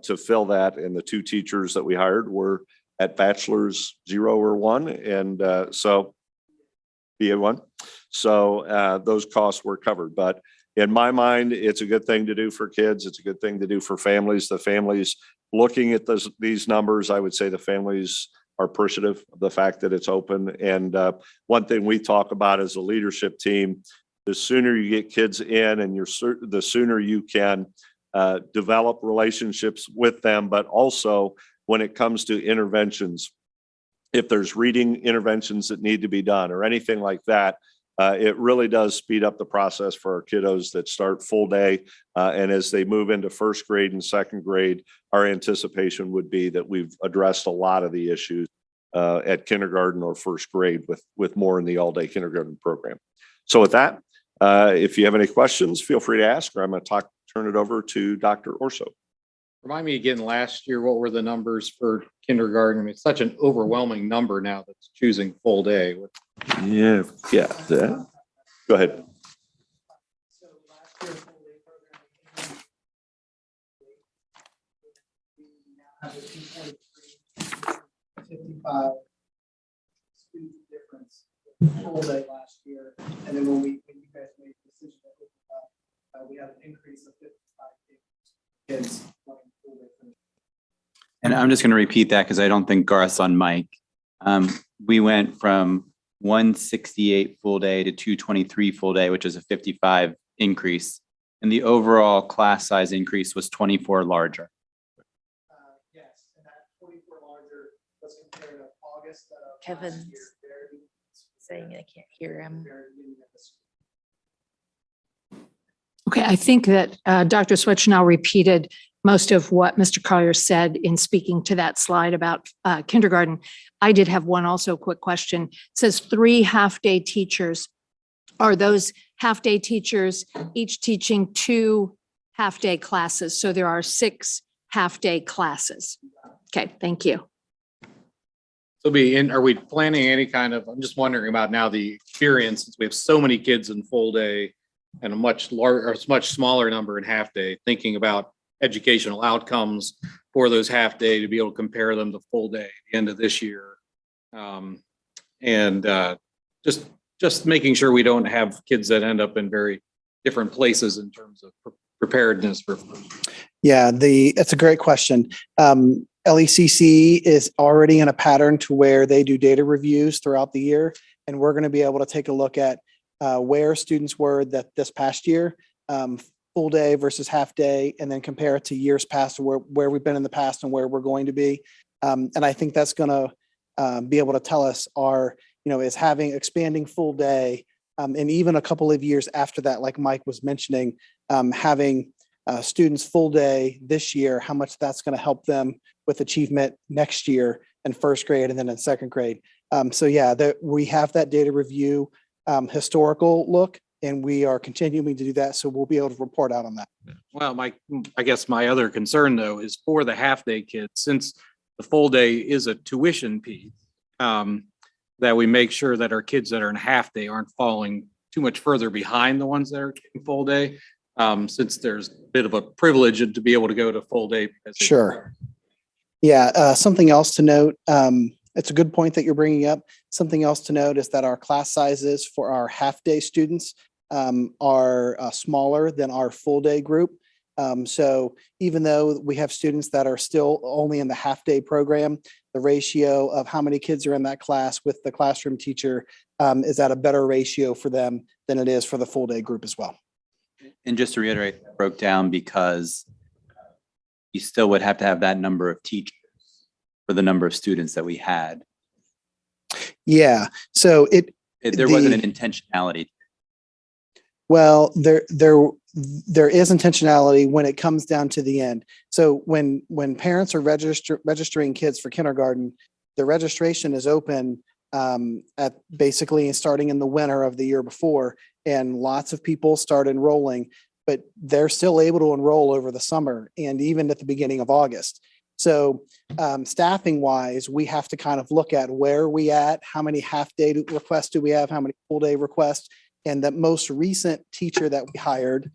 to fill that. And the 2 teachers that we hired were at bachelor's 0 or 1. And so BA1. So those costs were covered. But in my mind, it's a good thing to do for kids. It's a good thing to do for families. The families looking at these numbers, I would say the families are appreciative of the fact that it's open. And one thing we talk about as a leadership team, the sooner you get kids in and the sooner you can develop relationships with them, but also when it comes to interventions, if there's reading interventions that need to be done or anything like that, it really does speed up the process for our kiddos that start full day. And as they move into first grade and second grade, our anticipation would be that we've addressed a lot of the issues at kindergarten or first grade with more in the all-day kindergarten program. So with that, if you have any questions, feel free to ask, or I'm going to turn it over to Dr. Orso. Remind me again, last year, what were the numbers for kindergarten? I mean, it's such an overwhelming number now that's choosing full day. Yeah. Go ahead. So last year, full day program, we now have a 2.55 student difference full day last year. And then when you guys made the decision that we had an increase of 55 kids. And I'm just going to repeat that because I don't think Garth's on mic. We went from 168 full day to 223 full day, which is a 55 increase. And the overall class size increase was 24 larger. Yes, and that 24 larger was compared to August. Kevin's saying I can't hear him. Okay, I think that Dr. Switch now repeated most of what Mr. Collier said in speaking to that slide about kindergarten. I did have one also quick question. It says 3 half-day teachers. Are those half-day teachers each teaching 2 half-day classes? So there are 6 half-day classes. Okay, thank you. So are we planning any kind of, I'm just wondering about now the experience, since we have so many kids in full day and a much larger, or much smaller number in half day, thinking about educational outcomes for those half day to be able to compare them to full day at the end of this year. Just making sure we don't have kids that end up in very different places in terms of preparedness for. Yeah, it's a great question. LECC is already in a pattern to where they do data reviews throughout the year, and we're going to be able to take a look at where students were this past year, full day versus half day, and then compare it to years past, where we've been in the past and where we're going to be. And I think that's going to be able to tell us is having expanding full day, and even a couple of years after that, like Mike was mentioning, having students full day this year, how much that's going to help them with achievement next year in first grade and then in second grade. So yeah, we have that data review historical look, and we are continuing to do that. So we'll be able to report out on that. Well, I guess my other concern though is for the half day kids, since the full day is a tuition piece, that we make sure that our kids that are in half day aren't falling too much further behind the ones that are getting full day. Since there's a bit of a privilege to be able to go to full day. Sure. Yeah. Something else to note. It's a good point that you're bringing up. Something else to note is that our class sizes for our half day students are smaller than our full day group. So even though we have students that are still only in the half day program, the ratio of how many kids are in that class with the classroom teacher is at a better ratio for them than it is for the full day group as well. And just to reiterate, that broke down because you still would have to have that number of teachers for the number of students that we had. Yeah. So There wasn't an intentionality. Well, there is intentionality when it comes down to the end. So when parents are registering kids for kindergarten, the registration is open at basically starting in the winter of the year before, and lots of people start enrolling, but they're still able to enroll over the summer and even at the beginning of August. So staffing wise, we have to kind of look at where are we at, how many half day requests do we have, how many full day requests. And that most recent teacher that we hired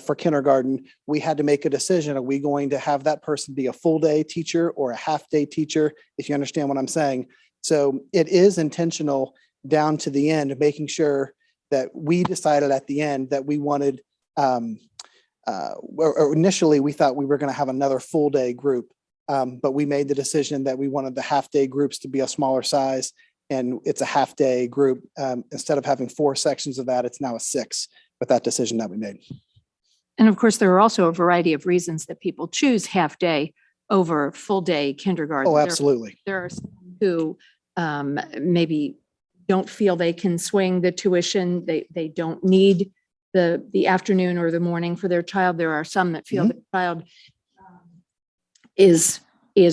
for kindergarten, we had to make a decision. Are we going to have that person be a full day teacher or a half day teacher? If you understand what I'm saying. So it is intentional down to the end, making sure that we decided at the end that we wanted initially we thought we were going to have another full day group. But we made the decision that we wanted the half day groups to be a smaller size, and it's a half day group. Instead of having 4 sections of that, it's now a 6 with that decision that we made. And of course, there are also a variety of reasons that people choose half day over full day kindergarten. Oh, absolutely. There are some who maybe don't feel they can swing the tuition. They don't need the afternoon or the morning for their child. There are some that feel that the child is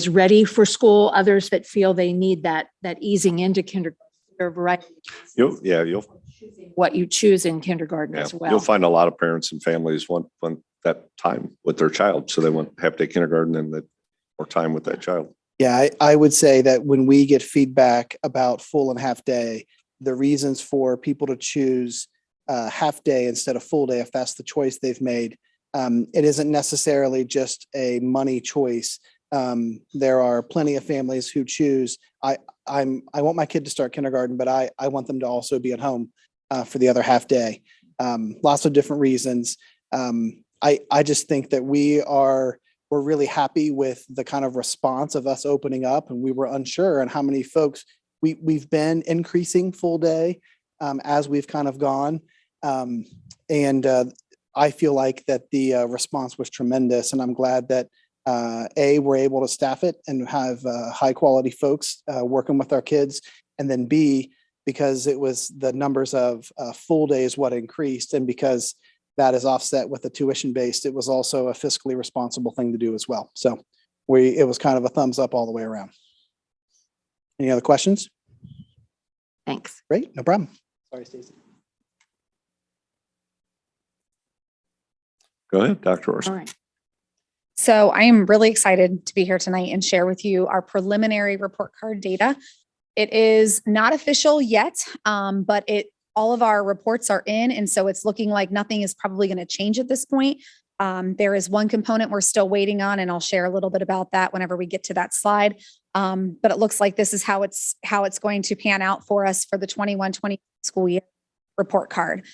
ready for school. Others that feel they need that easing into kindergarten. There are a variety of You'll what you choose in kindergarten as well. You'll find a lot of parents and families want that time with their child. So they want half day kindergarten and more time with that child. Yeah, I would say that when we get feedback about full and half day, the reasons for people to choose half day instead of full day, if that's the choice they've made, it isn't necessarily just a money choice. There are plenty of families who choose, I want my kid to start kindergarten, but I want them to also be at home for the other half day. Lots of different reasons. I just think that we're really happy with the kind of response of us opening up, and we were unsure on how many folks we've been increasing full day as we've kind of gone. I feel like that the response was tremendous, and I'm glad that we're able to staff it and have high quality folks working with our kids, and then B, because it was the numbers of full days what increased, and because that is offset with the tuition based, it was also a fiscally responsible thing to do as well. So it was kind of a thumbs up all the way around. Any other questions? Thanks. Great, no problem. Sorry, Stacey. Go ahead, Dr. Orson. All right. So I am really excited to be here tonight and share with you our preliminary report card data. It is not official yet, but all of our reports are in, and so it's looking like nothing is probably going to change at this point. There is one component we're still waiting on, and I'll share a little bit about that whenever we get to that slide. But it looks like this is how it's going to pan out for us for the 21-20 school year report card.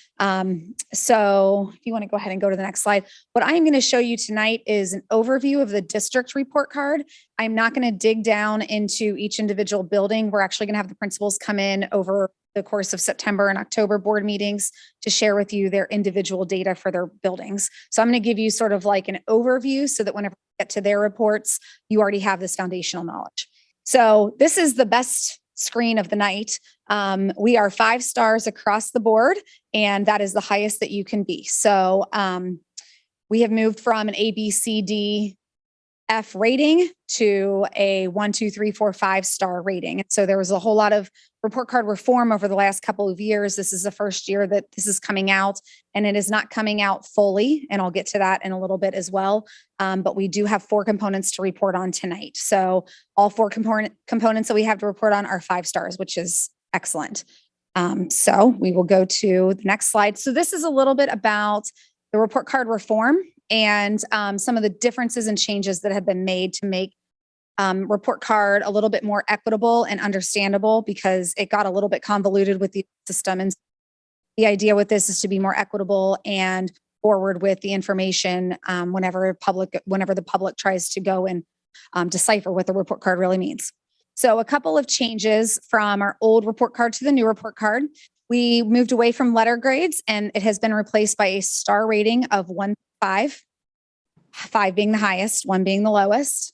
So if you want to go ahead and go to the next slide, what I'm going to show you tonight is an overview of the district report card. I'm not going to dig down into each individual building. We're actually going to have the principals come in over the course of September and October board meetings to share with you their individual data for their buildings. So I'm going to give you sort of like an overview so that whenever you get to their reports, you already have this foundational knowledge. So this is the best screen of the night. We are 5 stars across the board, and that is the highest that you can be. So we have moved from an A, B, C, D, F rating to a 1, 2, 3, 4, 5 star rating. So there was a whole lot of report card reform over the last couple of years. This is the first year that this is coming out, and it is not coming out fully. And I'll get to that in a little bit as well. But we do have 4 components to report on tonight. So all 4 components that we have to report on are 5 stars, which is excellent. So we will go to the next slide. So this is a little bit about the report card reform and some of the differences and changes that have been made to make report card a little bit more equitable and understandable, because it got a little bit convoluted with the system. And the idea with this is to be more equitable and forward with the information whenever the public tries to go and decipher what the report card really means. So a couple of changes from our old report card to the new report card. We moved away from letter grades, and it has been replaced by a star rating of 1 to 5, 5 being the highest, 1 being the lowest.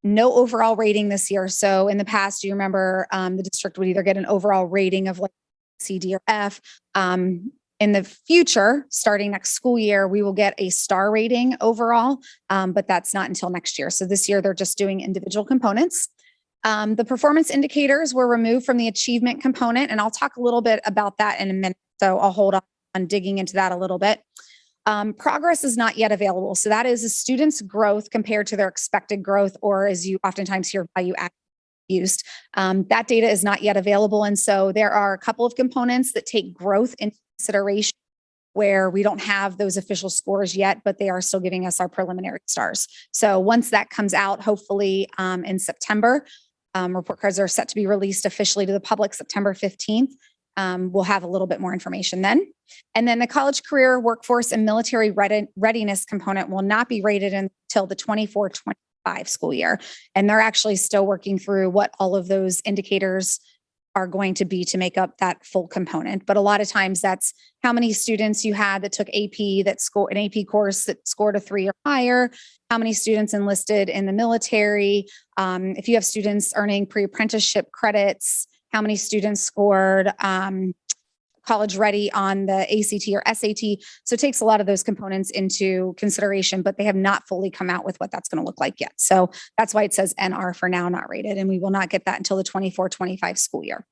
No overall rating this year. So in the past, you remember the district would either get an overall rating of like C, D, or F. In the future, starting next school year, we will get a star rating overall, but that's not until next year. So this year, they're just doing individual components. The performance indicators were removed from the achievement component, and I'll talk a little bit about that in a minute. So I'll hold on digging into that a little bit. Progress is not yet available. So that is a student's growth compared to their expected growth, or as you oftentimes hear, value used. That data is not yet available. And so there are a couple of components that take growth into consideration where we don't have those official scores yet, but they are still giving us our preliminary stars. So once that comes out, hopefully in September, report cards are set to be released officially to the public September 15th. We'll have a little bit more information then. And then the college career, workforce, and military readiness component will not be rated until the 24-25 school year. And they're actually still working through what all of those indicators are going to be to make up that full component. But a lot of times that's how many students you had that took AP, that scored an AP course that scored a 3 or higher, how many students enlisted in the military, if you have students earning pre-apprenticeship credits, how many students scored college ready on the ACT or SAT. So it takes a lot of those components into consideration, but they have not fully come out with what that's going to look like yet. So that's why it says NR for now, not rated, and we will not get that until the 24-25 school year.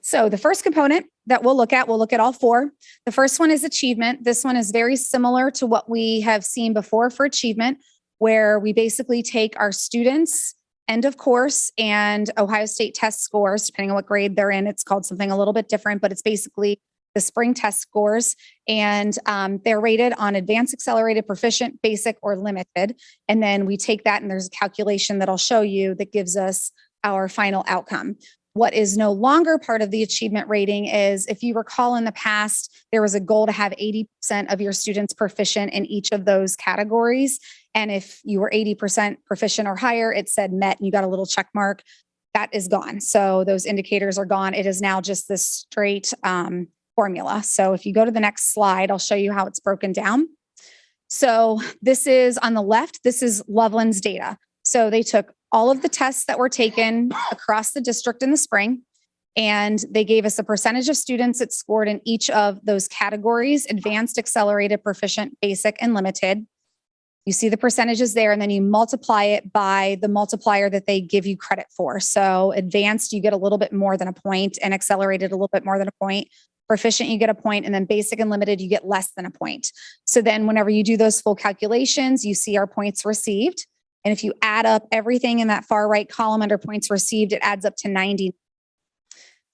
So the first component that we'll look at all 4. The first one is achievement. This one is very similar to what we have seen before for achievement, where we basically take our students' end of course and Ohio State test scores, depending on what grade they're in. It's called something a little bit different, but it's basically the spring test scores. And they're rated on advanced, accelerated, proficient, basic, or limited. And then we take that and there's a calculation that I'll show you that gives us our final outcome. What is no longer part of the achievement rating is, if you recall in the past, there was a goal to have 80% of your students proficient in each of those categories. And if you were 80% proficient or higher, it said met and you got a little check mark. That is gone. So those indicators are gone. It is now just this straight formula. So if you go to the next slide, I'll show you how it's broken down. So this is on the left, this is Loveland's data. So they took all of the tests that were taken across the district in the spring, and they gave us a percentage of students that scored in each of those categories: advanced, accelerated, proficient, basic, and limited. You see the percentages there, and then you multiply it by the multiplier that they give you credit for. So advanced, you get a little bit more than a point, and accelerated a little bit more than a point. Proficient, you get a point, and then basic and limited, you get less than a point. So then whenever you do those full calculations, you see our points received. And if you add up everything in that far right column under points received, it adds up to 90.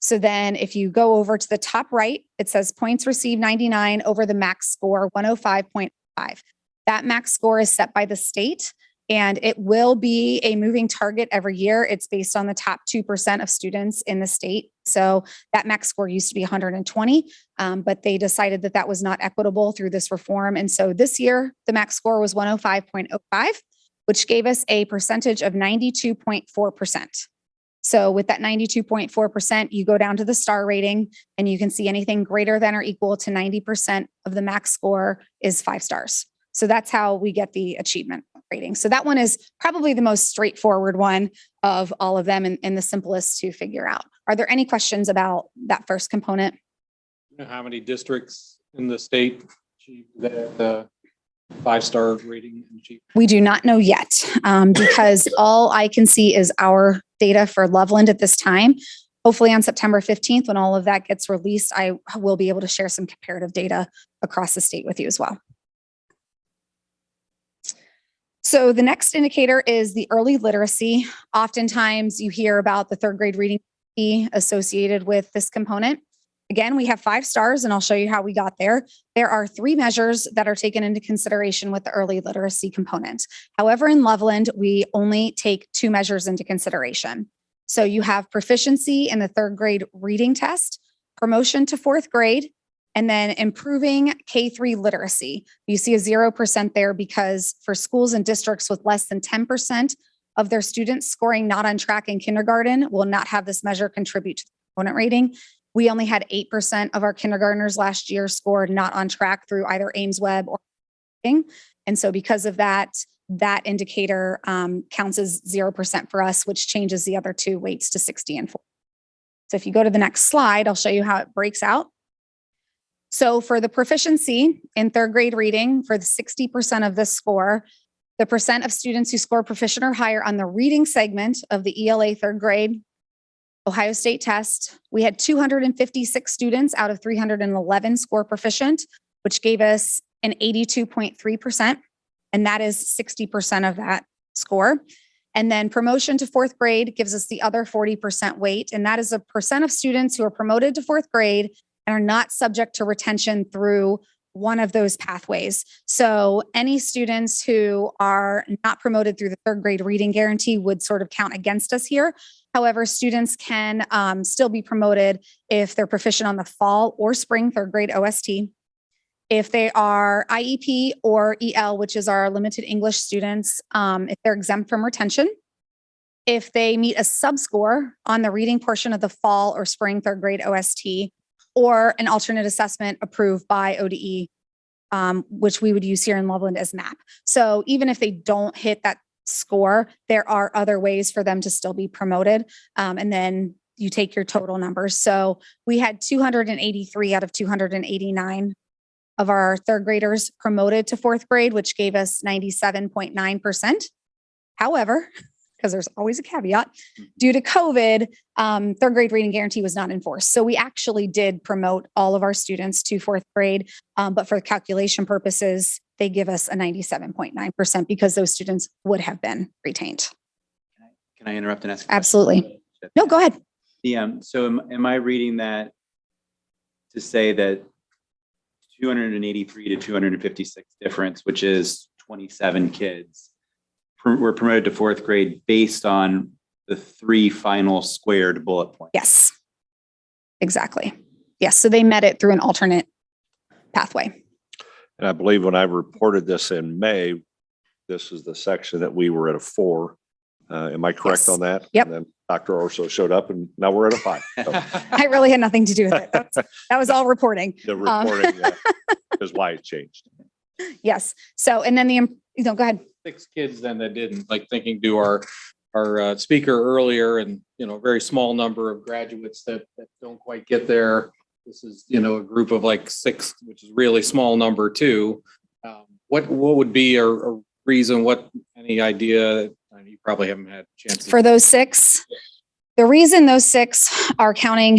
So then if you go over to the top right, it says points received 99 over the max score 105.5. That max score is set by the state, and it will be a moving target every year. It's based on the top 2% of students in the state. So that max score used to be 120, but they decided that that was not equitable through this reform. And so this year, the max score was 105.05. which gave us a percentage of 92.4%. So with that 92.4%, you go down to the star rating and you can see anything greater than or equal to 90% of the max score is 5 stars. So that's how we get the achievement rating. So that one is probably the most straightforward one of all of them and the simplest to figure out. Are there any questions about that first component? You know how many districts in the state achieved that 5-star rating and achievement? We do not know yet, because all I can see is our data for Loveland at this time. Hopefully on September 15th, when all of that gets released, I will be able to share some comparative data across the state with you as well. So the next indicator is the early literacy. Oftentimes you hear about the 3rd grade reading associated with this component. Again, we have 5 stars, and I'll show you how we got there. There are 3 measures that are taken into consideration with the early literacy component. However, in Loveland, we only take 2 measures into consideration. So you have proficiency in the 3rd grade reading test, promotion to 4th grade, and then improving K-3 literacy. You see a 0% there because for schools and districts with less than 10% of their students scoring not on track in kindergarten will not have this measure contribute to the component rating. We only had 8% of our kindergartners last year scored not on track through either Ames Web or reading. And so because of that, that indicator counts as 0% for us, which changes the other 2 weights to 60 and 40. So if you go to the next slide, I'll show you how it breaks out. So for the proficiency in 3rd grade reading, for the 60% of this score, the percent of students who score proficient or higher on the reading segment of the ELA 3rd grade Ohio State test, we had 256 students out of 311 score proficient, which gave us an 82.3%. And that is 60% of that score. And then promotion to 4th grade gives us the other 40% weight. And that is a percent of students who are promoted to 4th grade and are not subject to retention through one of those pathways. So any students who are not promoted through the third grade reading guarantee would sort of count against us here. However, students can still be promoted if they're proficient on the fall or spring third grade OST. If they are IEP or EL, which is our limited English students, if they're exempt from retention. If they meet a sub-score on the reading portion of the fall or spring third grade OST, or an alternate assessment approved by ODE, which we would use here in Loveland as MAP. So even if they don't hit that score, there are other ways for them to still be promoted. And then you take your total numbers. So we had 283 out of 289 of our third graders promoted to fourth grade, which gave us 97.9%. However, because there's always a caveat, due to COVID, third grade reading guarantee was not enforced. So we actually did promote all of our students to fourth grade, but for calculation purposes, they give us a 97.9% because those students would have been retained. Can I interrupt and ask? a question? Absolutely. No, go ahead. So am I reading that to say that 283 to 256 difference, which is 27 kids, were promoted to fourth grade based on the 3 final squared bullet points? Yes, exactly. Yes, so they met it through an alternate pathway. And I believe when I reported this in May, this is the section that we were at a 4. Am I correct Yes. on that? Yep. And then Dr. Orso showed up and now we're at a 5. So I really had nothing to do with it. That was all reporting. the reporting is why it changed. Yes. So, and then go ahead. 6 kids then that didn't, like thinking to our speaker earlier and, very small number of graduates that don't quite get there. This is, a group of like 6, which is really small number too. What would be a reason, any idea? You probably haven't had a chance. For those 6, the reason those 6 are counting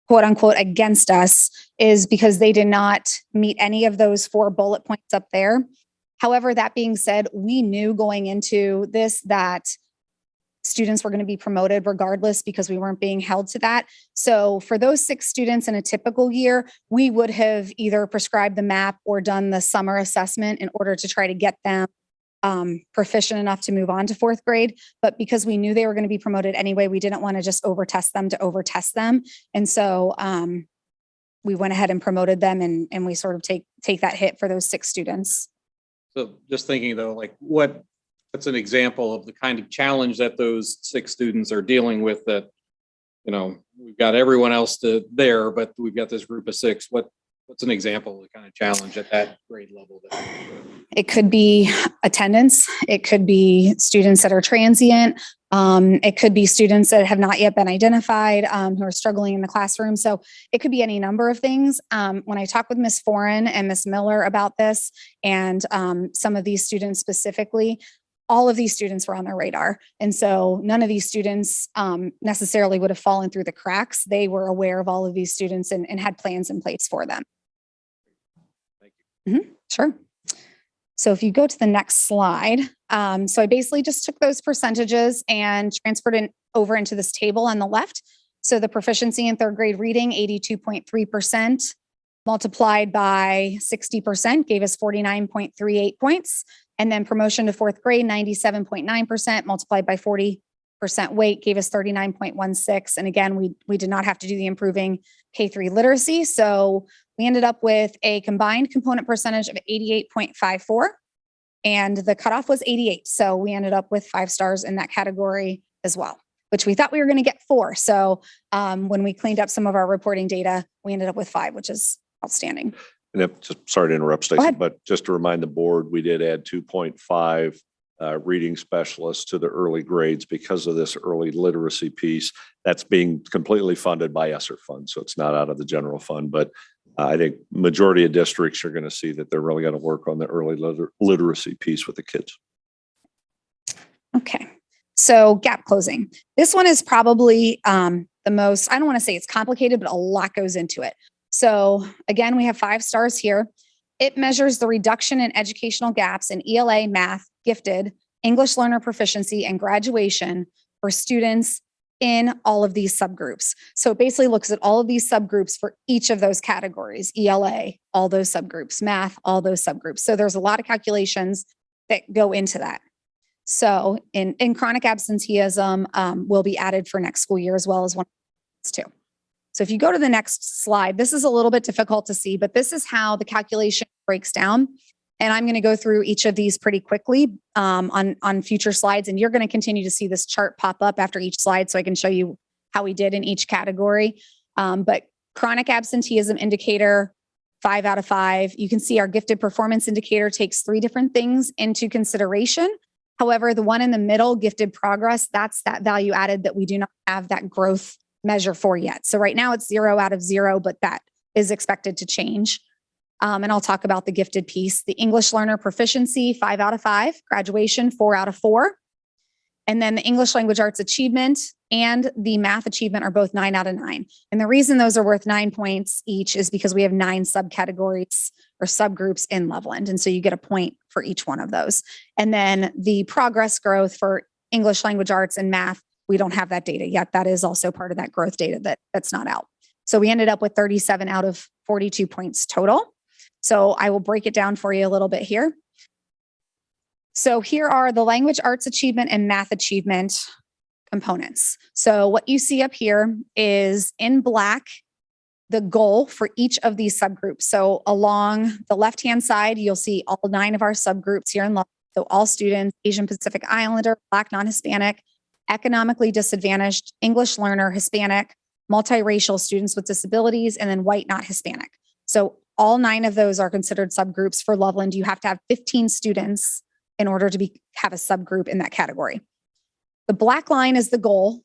quote unquote against us is because they did not meet any of those 4 bullet points up there. However, that being said, we knew going into this that students were going to be promoted regardless because we weren't being held to that. So for those 6 students in a typical year, we would have either prescribed the MAP or done the summer assessment in order to try to get them proficient enough to move on to fourth grade. But because we knew they were going to be promoted anyway, we didn't want to just overtest them to overtest them. And so we went ahead and promoted them and we sort of take that hit for those 6 students. So just thinking though, like what's an example of the kind of challenge that those 6 students are dealing with that, we've got everyone else there, but we've got this group of 6. What's an example of the kind of challenge at that grade level? It could be attendance. It could be students that are transient. It could be students that have not yet been identified, who are struggling in the classroom. So it could be any number of things. When I talk with Ms. Foran and Ms. Miller about this and some of these students specifically, all of these students were on their radar. And so none of these students necessarily would have fallen through the cracks. They were aware of all of these students and had plans in place for them. Thank you. Sure. So if you go to the next slide, so I basically just took those percentages and transferred it over into this table on the left. So the proficiency in third grade reading, 82.3%, multiplied by 60% gave us 49.38 points. And then promotion to fourth grade, 97.9% multiplied by 40% weight gave us 39.16. And again, we did not have to do the improving K-3 literacy. So we ended up with a combined component percentage of 88.54 and the cutoff was 88. So we ended up with 5 stars in that category as well, which we thought we were going to get 4. So when we cleaned up some of our reporting data, we ended up with 5, which is outstanding. And sorry to interrupt, Stacey, ahead. but just to remind the board, we did add 2.5 reading specialists to the early grades because of this early literacy piece. That's being completely funded by ESSER funds, so it's not out of the general fund. But I think majority of districts are going to see that they're really going to work on the early literacy piece with the kids. Okay, so gap closing. This one is probably the most, I don't want to say it's complicated, but a lot goes into it. So again, we have 5 stars here. It measures the reduction in educational gaps in ELA, math, gifted, English learner proficiency, and graduation for students in all of these subgroups. So it basically looks at all of these subgroups for each of those categories, ELA, all those subgroups, math, all those subgroups. So there's a lot of calculations that go into that. So in chronic absenteeism will be added for next school year as well as one too. So if you go to the next slide, this is a little bit difficult to see, but this is how the calculation breaks down. And I'm going to go through each of these pretty quickly on future slides. And you're going to continue to see this chart pop up after each slide so I can show you how we did in each category. But chronic absenteeism indicator, 5 out of 5. You can see our gifted performance indicator takes 3 different things into consideration. However, the one in the middle, gifted progress, that's that value added that we do not have that growth measure for yet. So right now it's 0 out of 0, but that is expected to change. And I'll talk about the gifted piece. The English learner proficiency, 5 out of 5. Graduation, 4 out of 4. And then the English language arts achievement and the math achievement are both 9 out of 9. And the reason those are worth 9 points each is because we have 9 subcategories or subgroups in Loveland. And so you get a point for each one of those. And then the progress growth for English language arts and math, we don't have that data yet. That is also part of that growth data that's not out. So we ended up with 37 out of 42 points total. So I will break it down for you a little bit here. So here are the language arts achievement and math achievement components. So what you see up here is in black, the goal for each of these subgroups. So along the left-hand side, you'll see all 9 of our subgroups here in Loveland. So all students, Asian Pacific Islander, Black, non-Hispanic, economically disadvantaged, English learner, Hispanic, multiracial students with disabilities, and then white, not Hispanic. So all 9 of those are considered subgroups for Loveland. You have to have 15 students in order to have a subgroup in that category. The black line is the goal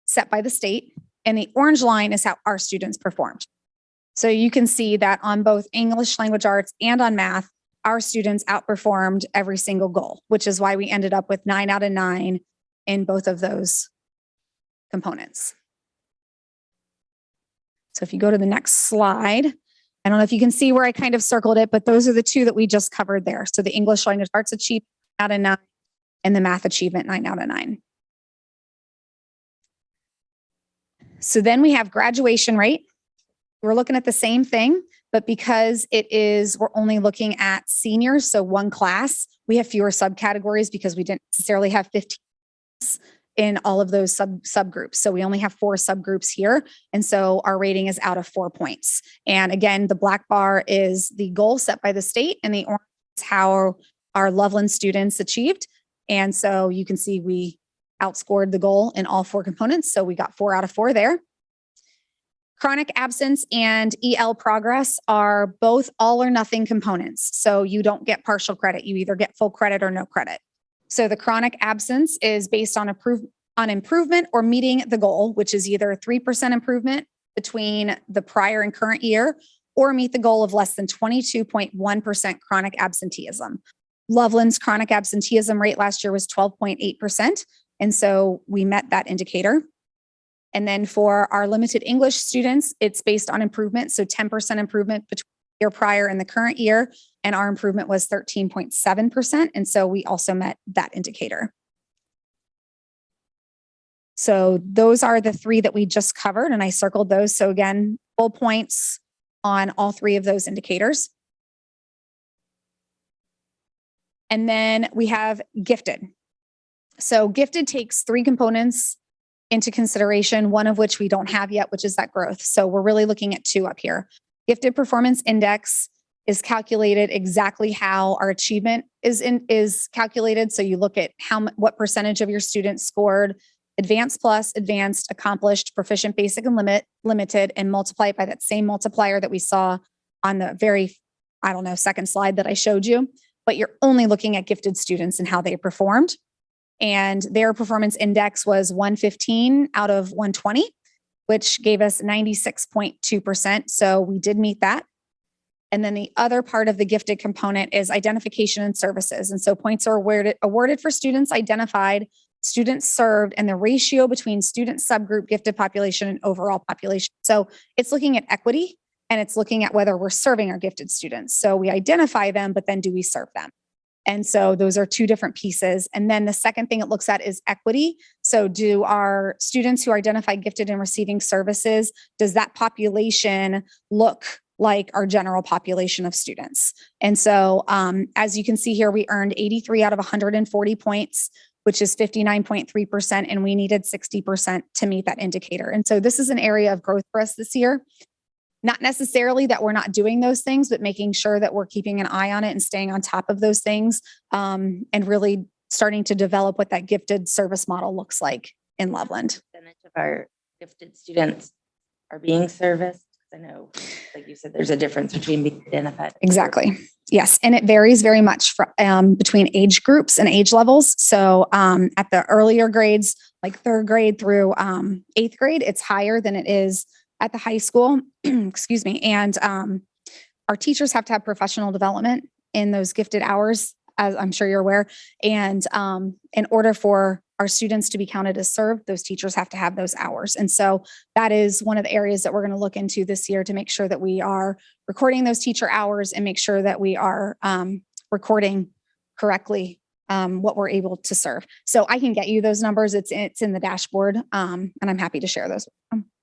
set by the state, and the orange line is how our students performed. So you can see that on both English language arts and on math, our students outperformed every single goal, which is why we ended up with 9 out of 9 in both of those components. So if you go to the next slide, I don't know if you can see where I kind of circled it, but those are the 2 that we just covered there. So the English language arts achievement, 9 out of 9, and the math achievement, 9 out of 9. So then we have graduation rate. We're looking at the same thing, but because we're only looking at seniors, so one class, we have fewer subcategories because we didn't necessarily have 15 in all of those subgroups. So we only have 4 subgroups here. And so our rating is out of 4 points. And again, the black bar is the goal set by the state, and the orange is how our Loveland students achieved. And so you can see we outscored the goal in all 4 components. So we got 4 out of 4 there. Chronic absence and EL progress are both all or nothing components. So you don't get partial credit. You either get full credit or no credit. So the chronic absence is based on improvement or meeting the goal, which is either 3% improvement between the prior and current year, or meet the goal of less than 22.1% chronic absenteeism. Loveland's chronic absenteeism rate last year was 12.8%. And so we met that indicator. And then for our limited English students, it's based on improvement. So 10% improvement between the year prior and the current year. And our improvement was 13.7%. And so we also met that indicator. So those are the 3 that we just covered, and I circled those. So again, full points on all 3 of those indicators. And then we have gifted. So gifted takes 3 components into consideration, one of which we don't have yet, which is that growth. So we're really looking at 2 up here. Gifted performance index is calculated exactly how our achievement is calculated. So you look at what percentage of your students scored advanced plus, advanced, accomplished, proficient, basic, and limited, and multiply it by that same multiplier that we saw on the very, second slide that I showed you. But you're only looking at gifted students and how they performed. And their performance index was 115 out of 120, which gave us 96.2%. So we did meet that. And then the other part of the gifted component is identification and services. And so points are awarded for students identified, students served, and the ratio between student subgroup, gifted population, and overall population. So it's looking at equity, and it's looking at whether we're serving our gifted students. So we identify them, but then do we serve them? And so those are two different pieces. And then the second thing it looks at is equity. So do our students who are identified gifted in receiving services, does that population look like our general population of students? And so as you can see here, we earned 83 out of 140 points, which is 59.3%, and we needed 60% to meet that indicator. And so this is an area of growth for us this year. Not necessarily that we're not doing those things, but making sure that we're keeping an eye on it and staying on top of those things, and really starting to develop what that gifted service model looks like in Loveland. Percentage of our gifted students are being serviced? I know, like you said, there's a difference between being identified. Exactly. Yes. And it varies very much from between age groups and age levels. So at the earlier grades, like third grade through eighth grade, it's higher than it is at the high school. Excuse me. And our teachers have to have professional development in those gifted hours, as I'm sure you're aware. And in order for our students to be counted as served, those teachers have to have those hours. And so that is one of the areas that we're going to look into this year to make sure that we are recording those teacher hours and make sure that we are recording correctly what we're able to serve. So I can get you those numbers. It's in the dashboard, and I'm happy to share those.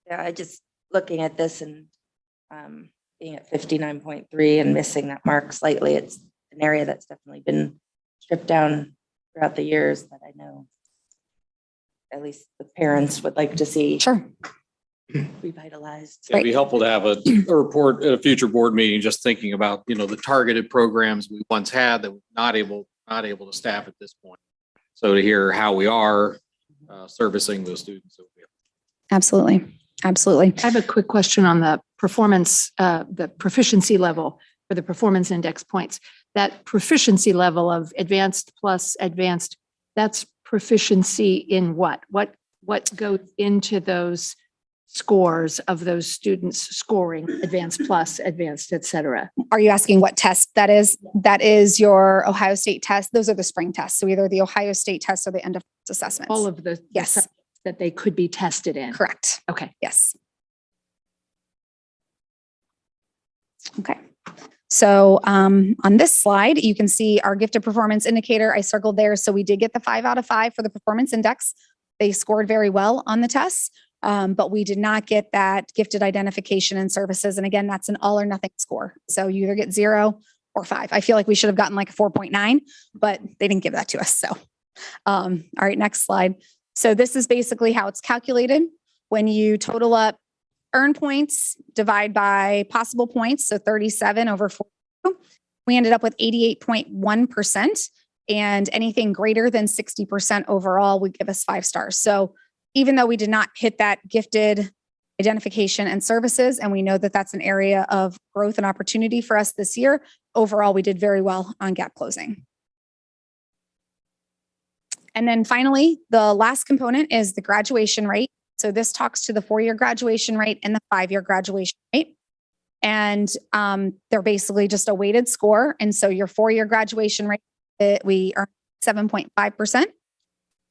Yeah, I just looking at this and being at 59.3 and missing that mark slightly, it's an area that's definitely been stripped down throughout the years that I know at least the parents would like to see Sure. revitalized. It'd be helpful to have a report at a future board meeting, just thinking about, the targeted programs we once had that we're not able to staff at this point. So to hear how we are servicing those students. Absolutely. Absolutely. I have a quick question on the performance, the proficiency level for the performance index points. That proficiency level of advanced plus advanced, that's proficiency in what? What goes into those scores of those students scoring advanced plus, advanced, et cetera? Are you asking what test that is? That is your Ohio State test. Those are the spring tests. So either the Ohio State test or the end of assessments. All of the Yes. subjects that they could be tested in. Correct. Okay. Yes. Okay. So on this slide, you can see our gifted performance indicator. I circled there. So we did get the 5 out of 5 for the performance index. They scored very well on the tests, but we did not get that gifted identification and services. And again, that's an all or nothing score. So you either get 0 or 5. I feel like we should have gotten like a 4.9, but they didn't give that to us. So, all right, next slide. So this is basically how it's calculated. When you total up earn points, divide by possible points, so 37 over 42, we ended up with 88.1%, and anything greater than 60% overall would give us 5 stars. So even though we did not hit that gifted identification and services, and we know that that's an area of growth and opportunity for us this year, overall, we did very well on gap closing. And then finally, the last component is the graduation rate. So this talks to the 4-year graduation rate and the 5-year graduation rate. And they're basically just a weighted score. And so your 4-year graduation rate, we earned 7.5%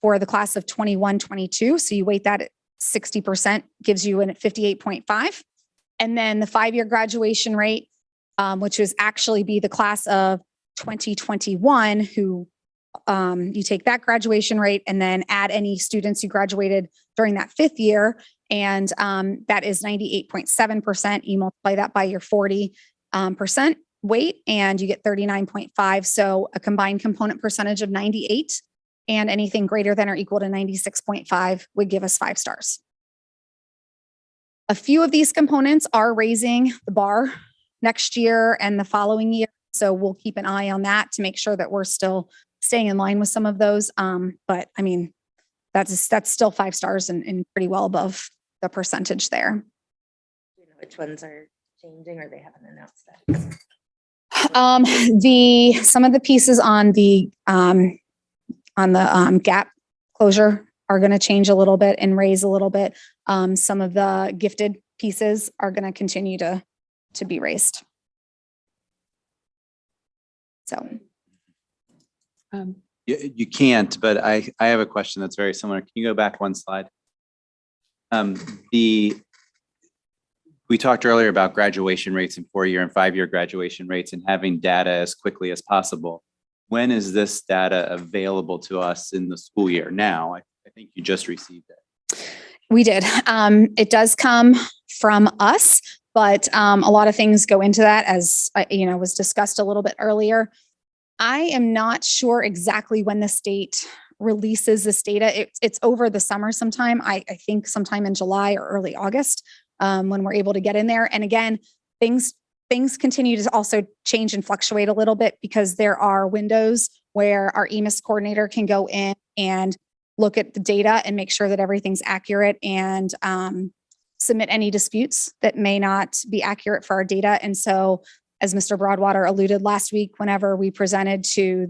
for the class of 21-22. So you weight that at 60%, gives you at 58.5. And then the 5-year graduation rate, which was actually be the class of 2021, who you take that graduation rate and then add any students who graduated during that 5th year. And that is 98.7%. You multiply that by your 40% weight and you get 39.5. So a combined component percentage of 98, and anything greater than or equal to 96.5 would give us 5 stars. A few of these components are raising the bar next year and the following year. So we'll keep an eye on that to make sure that we're still staying in line with some of those. But I mean, that's still 5 stars and pretty well above the percentage there. Do you know which ones are changing, or they haven't announced that? Some of the pieces on the gap closure are going to change a little bit and raise a little bit. Some of the gifted pieces are going to continue to be raised. So. You can't, but I have a question that's very similar. Can you go back one slide? We talked earlier about graduation rates and 4-year and 5-year graduation rates and having data as quickly as possible. when is this data available to us in the school year? Now, I think you just received it. We did. It does come from us, but a lot of things go into that, as was discussed a little bit earlier. I am not sure exactly when the state releases this data. It's over the summer sometime. I think sometime in July or early August, when we're able to get in there. And again, things continue to also change and fluctuate a little bit, because there are windows where our EMIS coordinator can go in and look at the data and make sure that everything's accurate, and submit any disputes that may not be accurate for our data. And so, as Mr. Broadwater alluded last week, whenever we presented to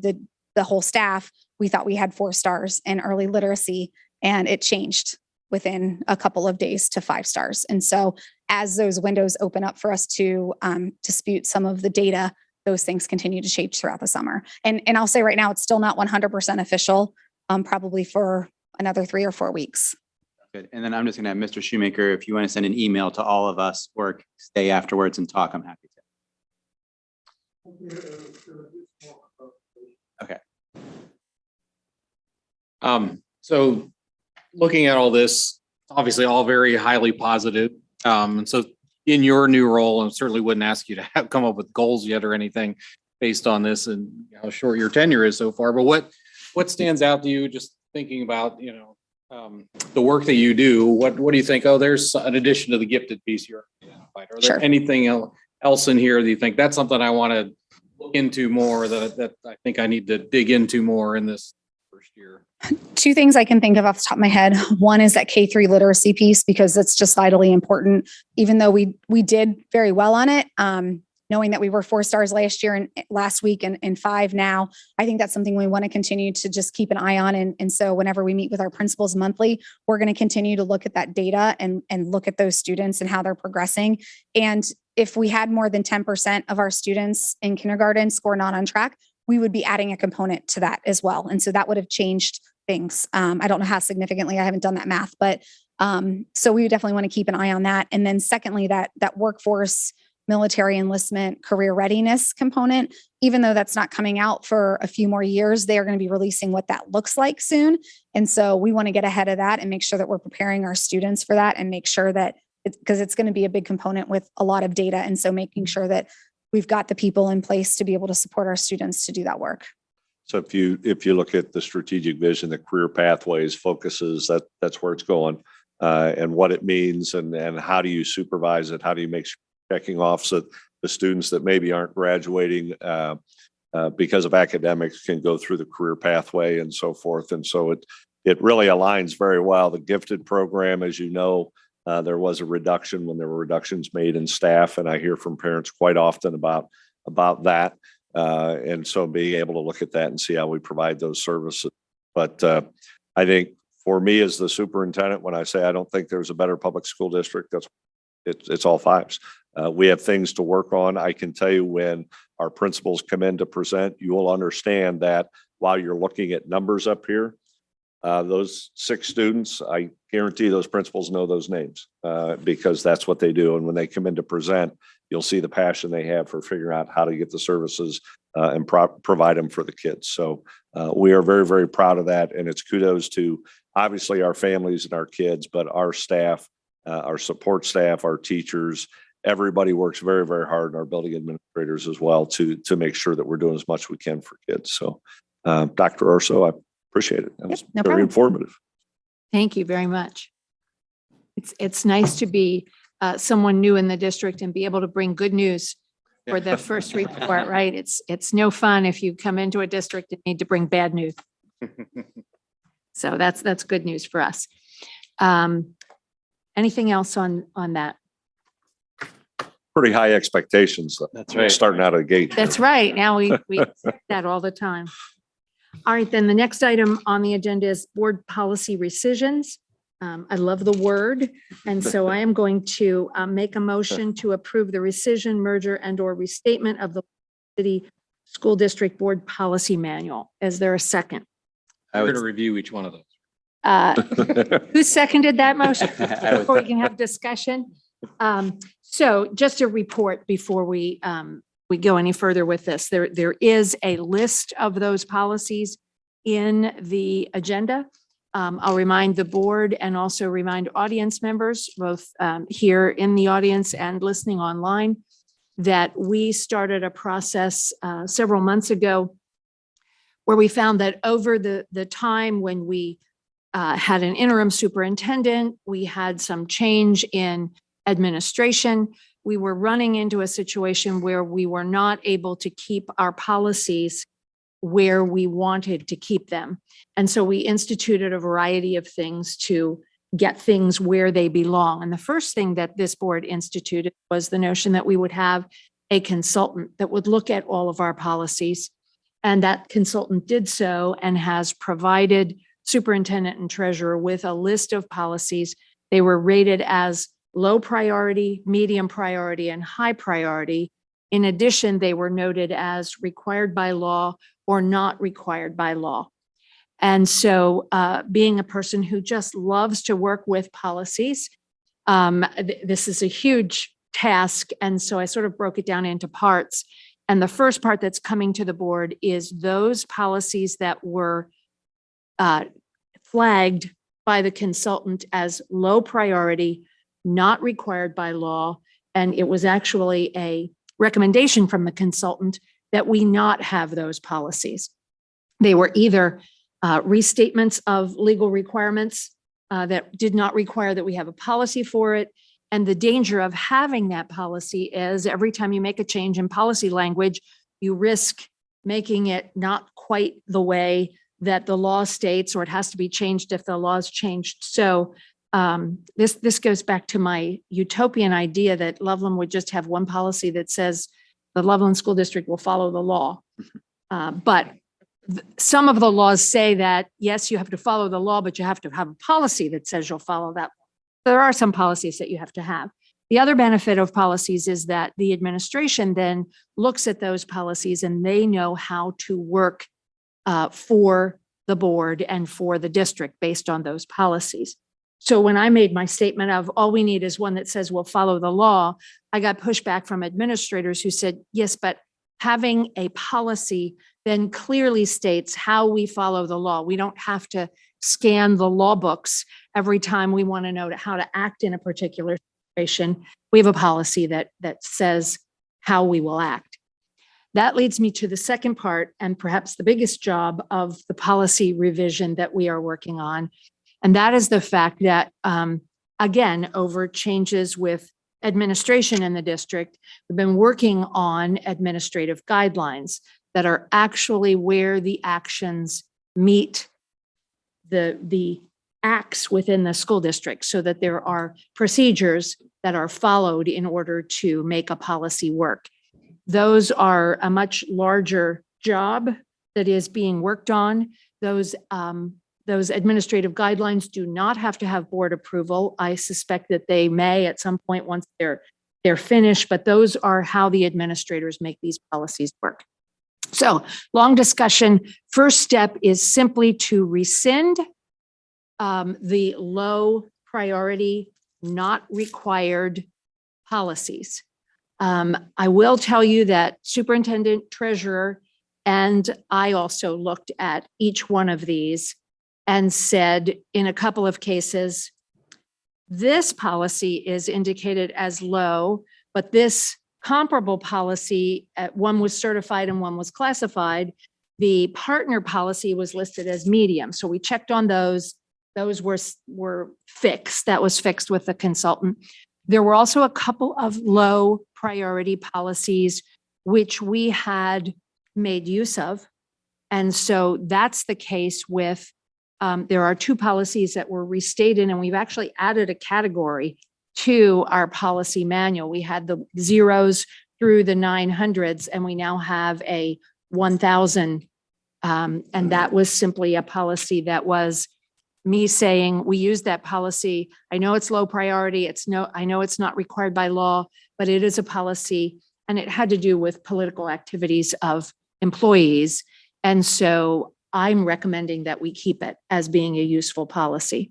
the whole staff, we thought we had 4 stars in early literacy, and it changed within a couple of days to 5 stars. And so as those windows open up for us to dispute some of the data, those things continue to change throughout the summer. And I'll say right now, it's still not 100% official, probably for another 3 or 4 weeks. Good. And then I'm just going to have Mr. Shoemaker, if you want to send an email to all of us or stay afterwards and talk, I'm happy to. Okay. So looking at all this, obviously all very highly positive. And so in your new role, and certainly wouldn't ask you to come up with goals yet or anything based on this and how short your tenure is so far, but what stands out to you just thinking about, the work that you do? What do you think? Oh, there's an addition to the gifted piece you're identified. Are there Sure. anything else in here that you think that's something I want to look into more, that I think I need to dig into more in this first year? 2 things I can think of off the top of my head. One is that K-3 literacy piece, because it's just vitally important. Even though we did very well on it, knowing that we were 4 stars last week and 5 now, I think that's something we want to continue to just keep an eye on. And so whenever we meet with our principals monthly, we're going to continue to look at that data and look at those students and how they're progressing. And if we had more than 10% of our students in kindergarten score not on track, we would be adding a component to that as well. And so that would have changed things. I don't know how significantly, I haven't done that math, but so we would definitely want to keep an eye on that. And then secondly, that workforce, military enlistment, career readiness component, even though that's not coming out for a few more years, they are going to be releasing what that looks like soon. And so we want to get ahead of that and make sure that we're preparing our students for that, and make sure that because it's going to be a big component with a lot of data. And so making sure that we've got the people in place to be able to support our students to do that work. So if you look at the strategic vision, the career pathways focuses, that's where it's going, and what it means, and how do you supervise it? How do you make sure checking off so the students that maybe aren't graduating because of academics can go through the career pathway and so forth. And so it really aligns very well. The gifted program, as you know, there was a reduction when there were reductions made in staff, and I hear from parents quite often about that. And so being able to look at that and see how we provide those services. But I think for me as the superintendent, when I say I don't think there's a better public school district, it's all 5s. We have things to work on. I can tell you when our principals come in to present, you will understand that while you're looking at numbers up here, those 6 students, I guarantee those principals know those names because that's what they do. And when they come in to present, you'll see the passion they have for figuring out how to get the services and provide them for the kids. So we are very, very proud of that. And it's kudos to obviously our families and our kids, but our staff, our support staff, our teachers, everybody works very, very hard, and our building administrators as well to make sure that we're doing as much as we can for kids. So Dr. Urso, I appreciate it. That was no very problem. informative. Thank you very much. It's nice to be someone new in the district and be able to bring good news for the first report, right? It's no fun if you come into a district and need to bring bad news. So that's good news for us. Anything else on that? Pretty high expectations. That's right. Starting out of the gate. That's right. Now we expect that all the time. All right, then the next item on the agenda is board policy rescissions. I love the word. And so I am going to make a motion to approve the rescission, merger, and/or restatement of the city school district board policy manual. Is there a second? We're going to review each one of those. Who seconded that motion? I would- Before we can have discussion. So just a report before we we go any further with this. There is a list of those policies in the agenda. I'll remind the board and also remind audience members, both here in the audience and listening online, that we started a process several months ago where we found that over the time when we had an interim superintendent, we had some change in administration, we were running into a situation where we were not able to keep our policies where we wanted to keep them. And so we instituted a variety of things to get things where they belong. And the first thing that this board instituted was the notion that we would have a consultant that would look at all of our policies. And that consultant did so and has provided superintendent and treasurer with a list of policies. They were rated as low priority, medium priority, and high priority. In addition, they were noted as required by law or not required by law. And so being a person who just loves to work with policies, this is a huge task. And so I sort of broke it down into parts. And the first part that's coming to the board is those policies that were flagged by the consultant as low priority, not required by law. And it was actually a recommendation from the consultant that we not have those policies. They were either restatements of legal requirements that did not require that we have a policy for it. And the danger of having that policy is every time you make a change in policy language, you risk making it not quite the way that the law states, or it has to be changed if the law's changed. So this goes back to my utopian idea that Loveland would just have one policy that says the Loveland School District will follow the law. But some of the laws say that, yes, you have to follow the law, but you have to have a policy that says you'll follow that. There are some policies that you have to have. The other benefit of policies is that the administration then looks at those policies and they know how to work for the board and for the district based on those policies. So when I made my statement of all we need is one that says we'll follow the law, I got pushback from administrators who said, yes, but having a policy then clearly states how we follow the law. We don't have to scan the law books every time we want to know how to act in a particular situation. We have a policy that says how we will act. That leads me to the second part, and perhaps the biggest job of the policy revision that we are working on. And that is the fact that, again, over changes with administration in the district, we've been working on administrative guidelines that are actually where the actions meet the acts within the school district, so that there are procedures that are followed in order to make a policy work. Those are a much larger job that is being worked on. Those administrative guidelines do not have to have board approval. I suspect that they may at some point once they're finished, but those are how the administrators make these policies work. So long discussion. First step is simply to rescind the low priority, not required policies. I will tell you that superintendent, treasurer, and I also looked at each one of these and said in a couple of cases, this policy is indicated as low, but this comparable policy, one was certified and one was classified. The partner policy was listed as medium. So we checked on those. Those were fixed. That was fixed with the consultant. There were also a couple of low priority policies which we had made use of. And so that's the case with, there are two policies that were restated, and we've actually added a category to our policy manual. We had the zeros through the 900s, and we now have a 1000. And that was simply a policy that was me saying, we use that policy. I know it's low priority. I know it's not required by law, but it is a policy, and it had to do with political activities of employees. And so I'm recommending that we keep it as being a useful policy.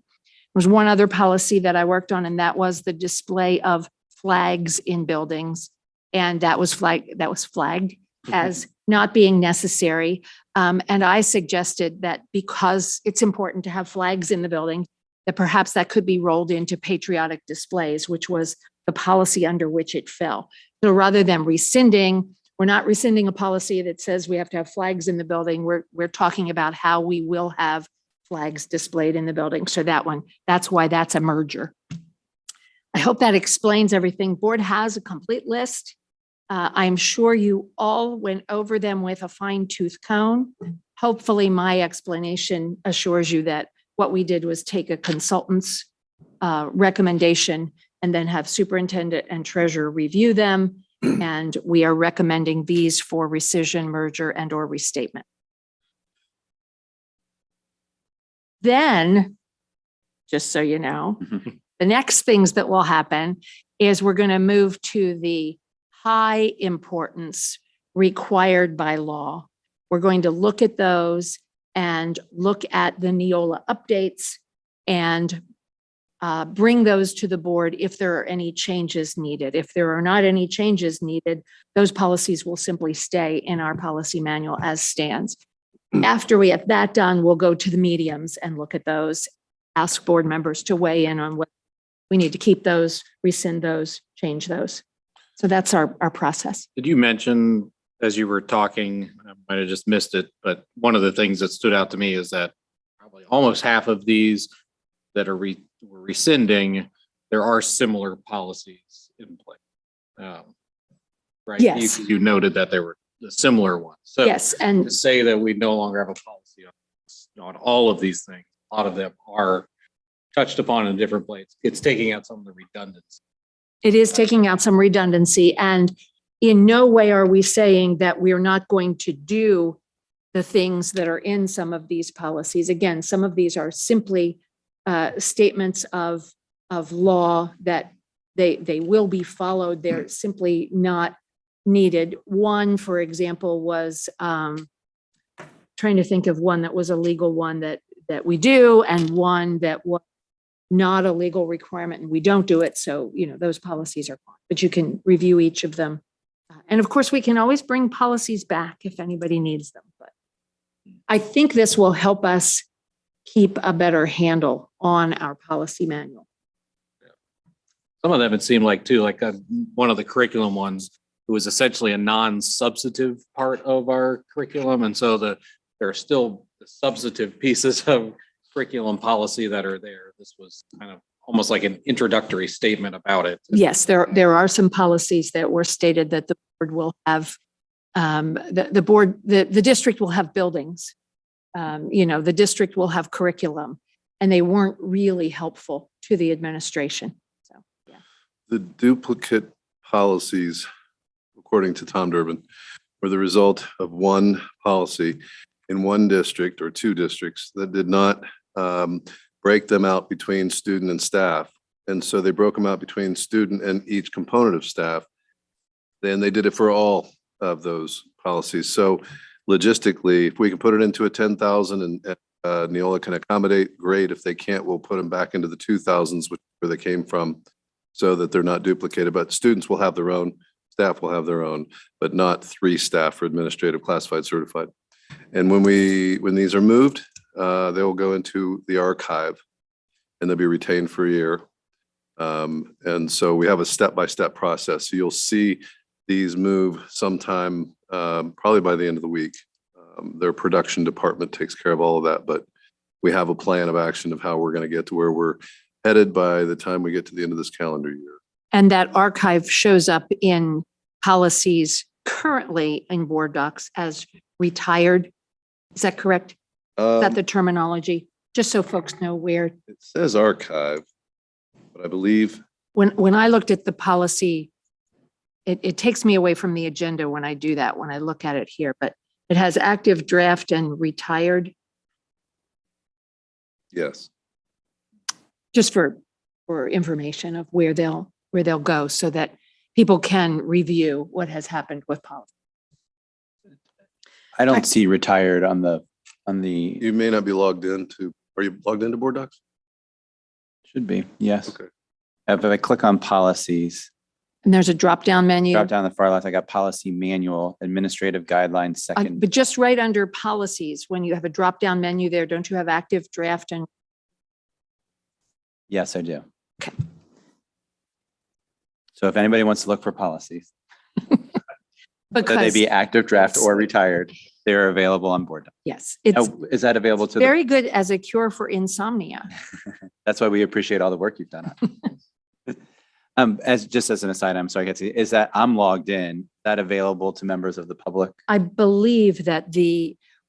There was one other policy that I worked on, and that was the display of flags in buildings. And that was flagged as not being necessary. And I suggested that because it's important to have flags in the building, that perhaps that could be rolled into patriotic displays, which was the policy under which it fell. So rather than rescinding, we're not rescinding a policy that says we have to have flags in the building. We're talking about how we will have flags displayed in the building. So that's why that's a merger. I hope that explains everything. Board has a complete list. I'm sure you all went over them with a fine-tooth comb. Hopefully my explanation assures you that what we did was take a consultant's recommendation and then have superintendent and treasurer review them. And we are recommending these for rescission, merger, and or restatement. Then, just so you know, the next things that will happen is we're going to move to the high importance required by law. We're going to look at those and look at the Neola updates and bring those to the board if there are any changes needed. If there are not any changes needed, those policies will simply stay in our policy manual as stands. After we have that done, we'll go to the mediums and look at those, ask board members to weigh in on what we need to keep those, rescind those, change those. So that's our process. Did you mention, as you were talking, I might have just missed it, but one of the things that stood out to me is that probably almost half of these that are we're rescinding, there are similar policies in place. Right? Yes. You noted that there were the similar ones. So Yes, and to say that we no longer have a policy on all of these things, a lot of them are touched upon in different places. It's taking out some of the redundancy. it is taking out some redundancy, and in no way are we saying that we're not going to do the things that are in some of these policies. Again, some of these are simply statements of law that they will be followed. They're simply not needed. One, for example, was trying to think of one that was a legal one that we do, and one that was not a legal requirement and we don't do it. So, those policies are gone, but you can review each of them. And of course, we can always bring policies back if anybody needs them. But I think this will help us keep a better handle on our policy manual. Some of them, it seemed like too, like one of the curriculum ones, it was essentially a non-substantive part of our curriculum. And so there are still the substantive pieces of curriculum policy that are there. This was kind of almost like an introductory statement about it. Yes, there are some policies that were stated that the board will have, the district will have buildings. The district will have curriculum, and they weren't really helpful to the administration. So, yeah. The duplicate policies, according to Tom Durbin, were the result of one policy in one district or two districts that did not break them out between student and staff. And so they broke them out between student and each component of staff. Then they did it for all of those policies. So logistically, if we can put it into a 10,000 and Neola can accommodate, great. If they can't, we'll put them back into the 2000s, where they came from, so that they're not duplicated. But students will have their own, staff will have their own, but not 3 staff for administrative, classified, certified. And when these are moved, they will go into the archive and they'll be retained for a year. And so we have a step-by-step process. So you'll see these move sometime, probably by the end of the week. Their production department takes care of all of that, but we have a plan of action of how we're going to get to where we're headed by the time we get to the end of this calendar year. And that archive shows up in policies currently in board docs as retired. Is that correct? Is that the terminology? Just so folks know where. It says archive, but I believe. When I looked at the policy, it takes me away from the agenda when I do that, when I look at it here, but it has active, draft, and retired. Yes. Just for information of where they'll go, so that people can review what has happened with policy. I don't see retired on the. You may not be logged into, are you logged into board docs? Should be, yes. Okay. If I click on policies, And there's a drop-down menu. Drop down the far left, I got policy manual, administrative guidelines, second. But just right under policies, when you have a drop-down menu there, don't you have active, draft, and Yes, I do. So if anybody wants to look for policies, whether they because, be active, draft, or retired, they're available on board. yes, it's Oh, is that available to the, very good as a cure for insomnia. that's why we appreciate all the work you've done on it. As just as an aside, I'm sorry, Betsy, is that I'm logged in, that available to members of the public? I believe that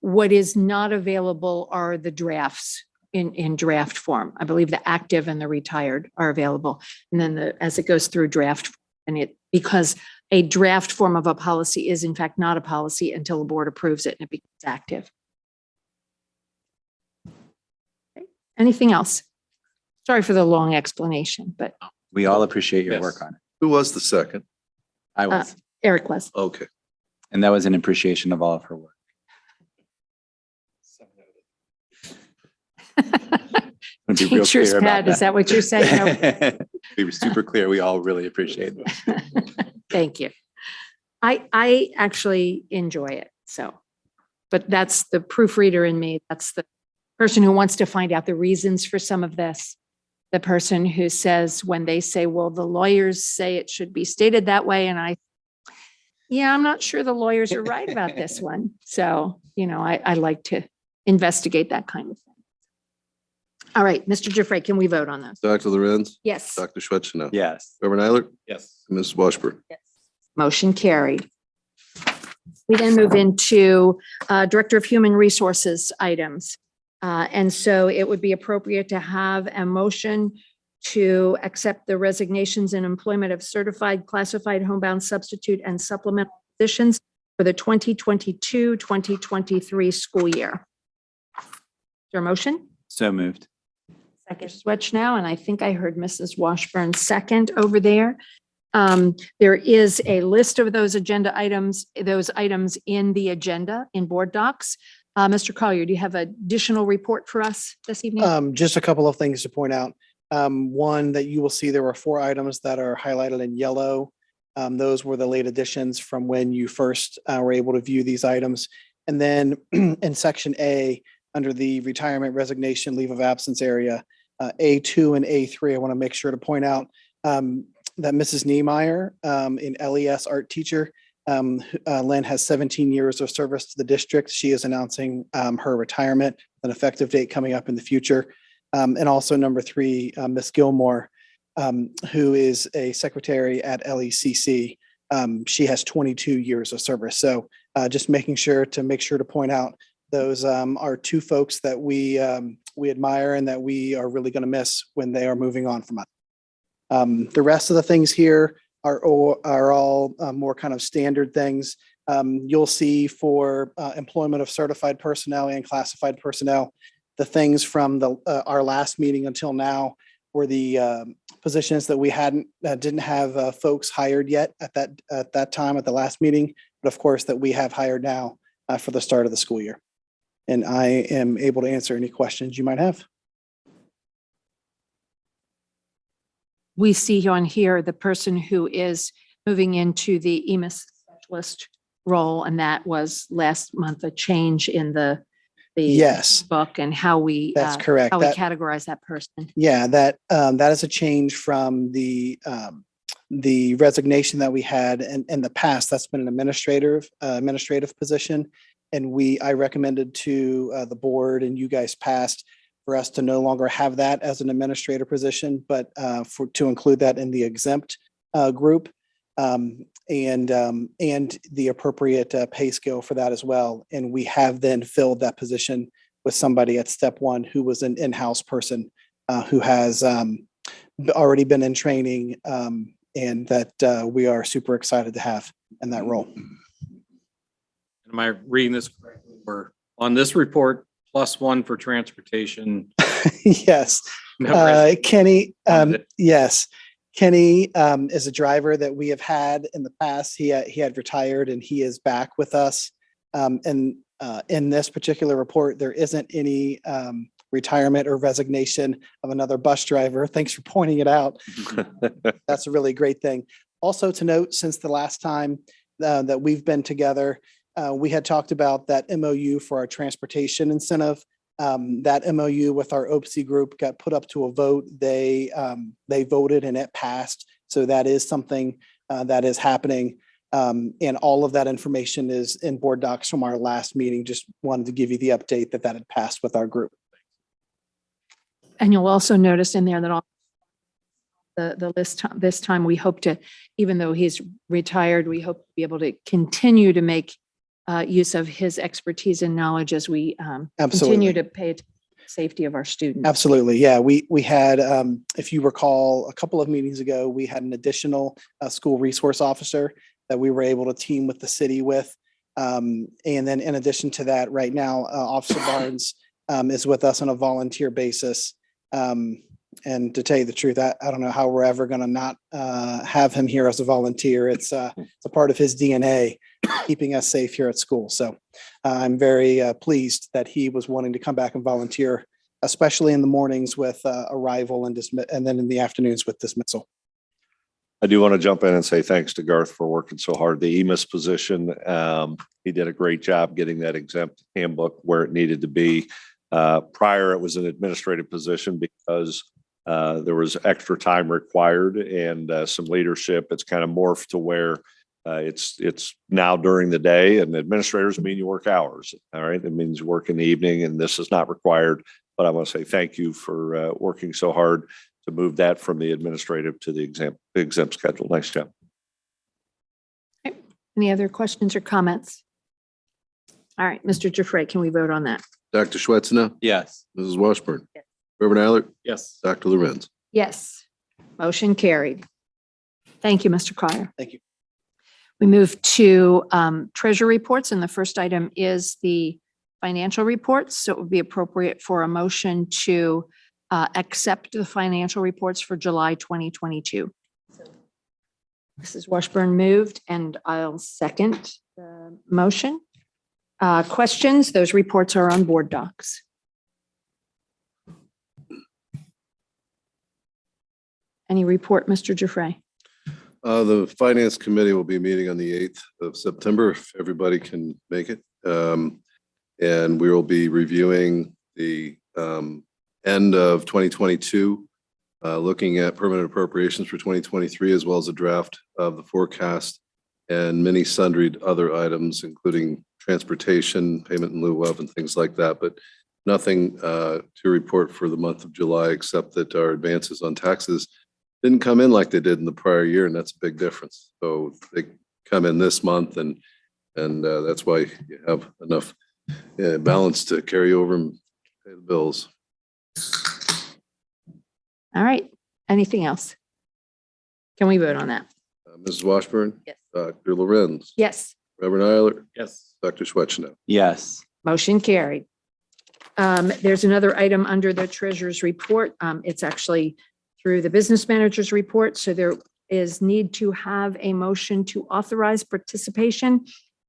what is not available are the drafts in draft form. I believe the active and the retired are available. And then as it goes through draft, because a draft form of a policy is in fact not a policy until the board approves it and it becomes active. Okay. Anything else? Sorry for the long explanation, but We all appreciate your Yes. work on it. Who was the second? I was, Eric was. Okay. and that was an appreciation of all of her work. I'll be real Teacher's clear about pet, is that what you're saying? We were super clear. We all really appreciate it. Thank you. I actually enjoy it, so. But that's the proofreader in me. That's the person who wants to find out the reasons for some of this. The person who says, when they say, well, the lawyers say it should be stated that way, and I'm not sure the lawyers are right about this one. So, I like to investigate that kind of thing. All right, Mr. Giuffre, can we vote on this? Dr. Lorenz, Yes. Dr. Schweitzer, Yes. Reverend Eiler, Yes. Mrs. Washburn. Motion carried. We then move into Director of Human Resources items. And so it would be appropriate to have a motion to accept the resignations and employment of certified, classified, homebound substitute and supplemental positions for the 2022-2023 school year. Is there a motion? So moved. Second switch now, and I think I heard Mrs. Washburn second over there. There is a list of those agenda items, those items in the agenda in board docs. Mr. Collier, do you have additional report for us this evening? Just a couple of things to point out. One, that you will see there were 4 items that are highlighted in yellow. Those were the late additions from when you first were able to view these items. And then in section A, under the retirement, resignation, leave of absence area, A2 and A3, I want to make sure to point out that Mrs. Niemeyer, an LES art teacher, Lynn has 17 years of service to the district. She is announcing her retirement, an effective date coming up in the future. And also number 3, Miss Gilmore, who is a secretary at LECC. She has 22 years of service. So just making sure to point out those are 2 folks that we admire and that we are really going to miss when they are moving on from us. The rest of the things here are all more kind of standard things. You'll see for employment of certified personnel and classified personnel, the things from our last meeting until now were the positions that we didn't have folks hired yet at that time at the last meeting, but of course that we have hired now for the start of the school year. And I am able to answer any questions you might have. We see on here the person who is moving into the EMIS specialist role, and that was last month a change in the Yes. book and how we That's correct. how we That- categorize that person. Yeah, that is a change from the resignation that we had in the past. That's been an administrative position. And I recommended to the board and you guys passed for us to no longer have that as an administrator position, but to include that in the exempt group and the appropriate pay scale for that as well. And we have then filled that position with somebody at step 1 who was an in-house person who has already been in training and that we are super excited to have in that role. Am I reading this correctly? We're on this report, +1 for transportation. Yes. Kenny, yes. Kenny is a driver that we have had in the past. He had retired and he is back with us. And in this particular report, there isn't any retirement or resignation of another bus driver. Thanks for pointing it out. That's a really great thing. Also to note, since the last time that we've been together, we had talked about that MOU for our transportation incentive. That MOU with our OPSI group got put up to a vote. They voted and it passed. So that is something that is happening. And all of that information is in board docs from our last meeting. Just wanted to give you the update that had passed with our group. And you'll also notice in there that all the list this time, we hope to, even though he's retired, we hope to be able to continue to make use of his expertise and knowledge as we continue to pay attention to the safety of our students. Absolutely. Yeah, we had, if you recall, a couple of meetings ago, we had an additional school resource officer that we were able to team with the city with. And then in addition to that, right now, Officer Barnes is with us on a volunteer basis. And to tell you the truth, I don't know how we're ever going to not have him here as a volunteer. It's a part of his DNA, keeping us safe here at school. So I'm very pleased that he was wanting to come back and volunteer, especially in the mornings with arrival and then in the afternoons with dismissal. I do want to jump in and say thanks to Garth for working so hard. The EMIS position, he did a great job getting that exempt handbook where it needed to be. Prior, it was an administrative position because there was extra time required and some leadership. It's kind of morphed to where it's now during the day, and administrators mean you work hours. All right. It means you work in the evening, and this is not required. But I want to say thank you for working so hard to move that from the administrative to the exempt schedule. Nice job. Any other questions or comments? All right, Mr. Giuffre, can we vote on that? Dr. Schwetzner, Yes. Mrs. Washburn. Yes. Reverend Eilert, Yes. Dr. Lorenz. Yes. Motion carried. Thank you, Mr. Collier. Thank you. We move to treasury reports, and the first item is the financial reports. So it would be appropriate for a motion to accept the financial reports for July 2022. Mrs. Washburn moved, and I'll second the motion. Questions? Those reports are on board docs. Any report, Mr. Giuffre? The Finance Committee will be meeting on the 8th of September, if everybody can make it. And we will be reviewing the end of 2022, looking at permanent appropriations for 2023, as well as a draft of the forecast and many sundry other items, including transportation, payment in lieu of, and things like that. But nothing to report for the month of July, except that our advances on taxes didn't come in like they did in the prior year, and that's a big difference. So they come in this month, and that's why you have enough balance to carry over and pay the bills. All right. Anything else? Can we vote on that? Mrs. Washburn? Yes. Dr. Lorenz? Yes. Reverend Eilert? Yes. Dr. Schwetzner? Yes. Motion carried. There's another item under the treasurer's report. It's actually through the business manager's report. So there is need to have a motion to authorize participation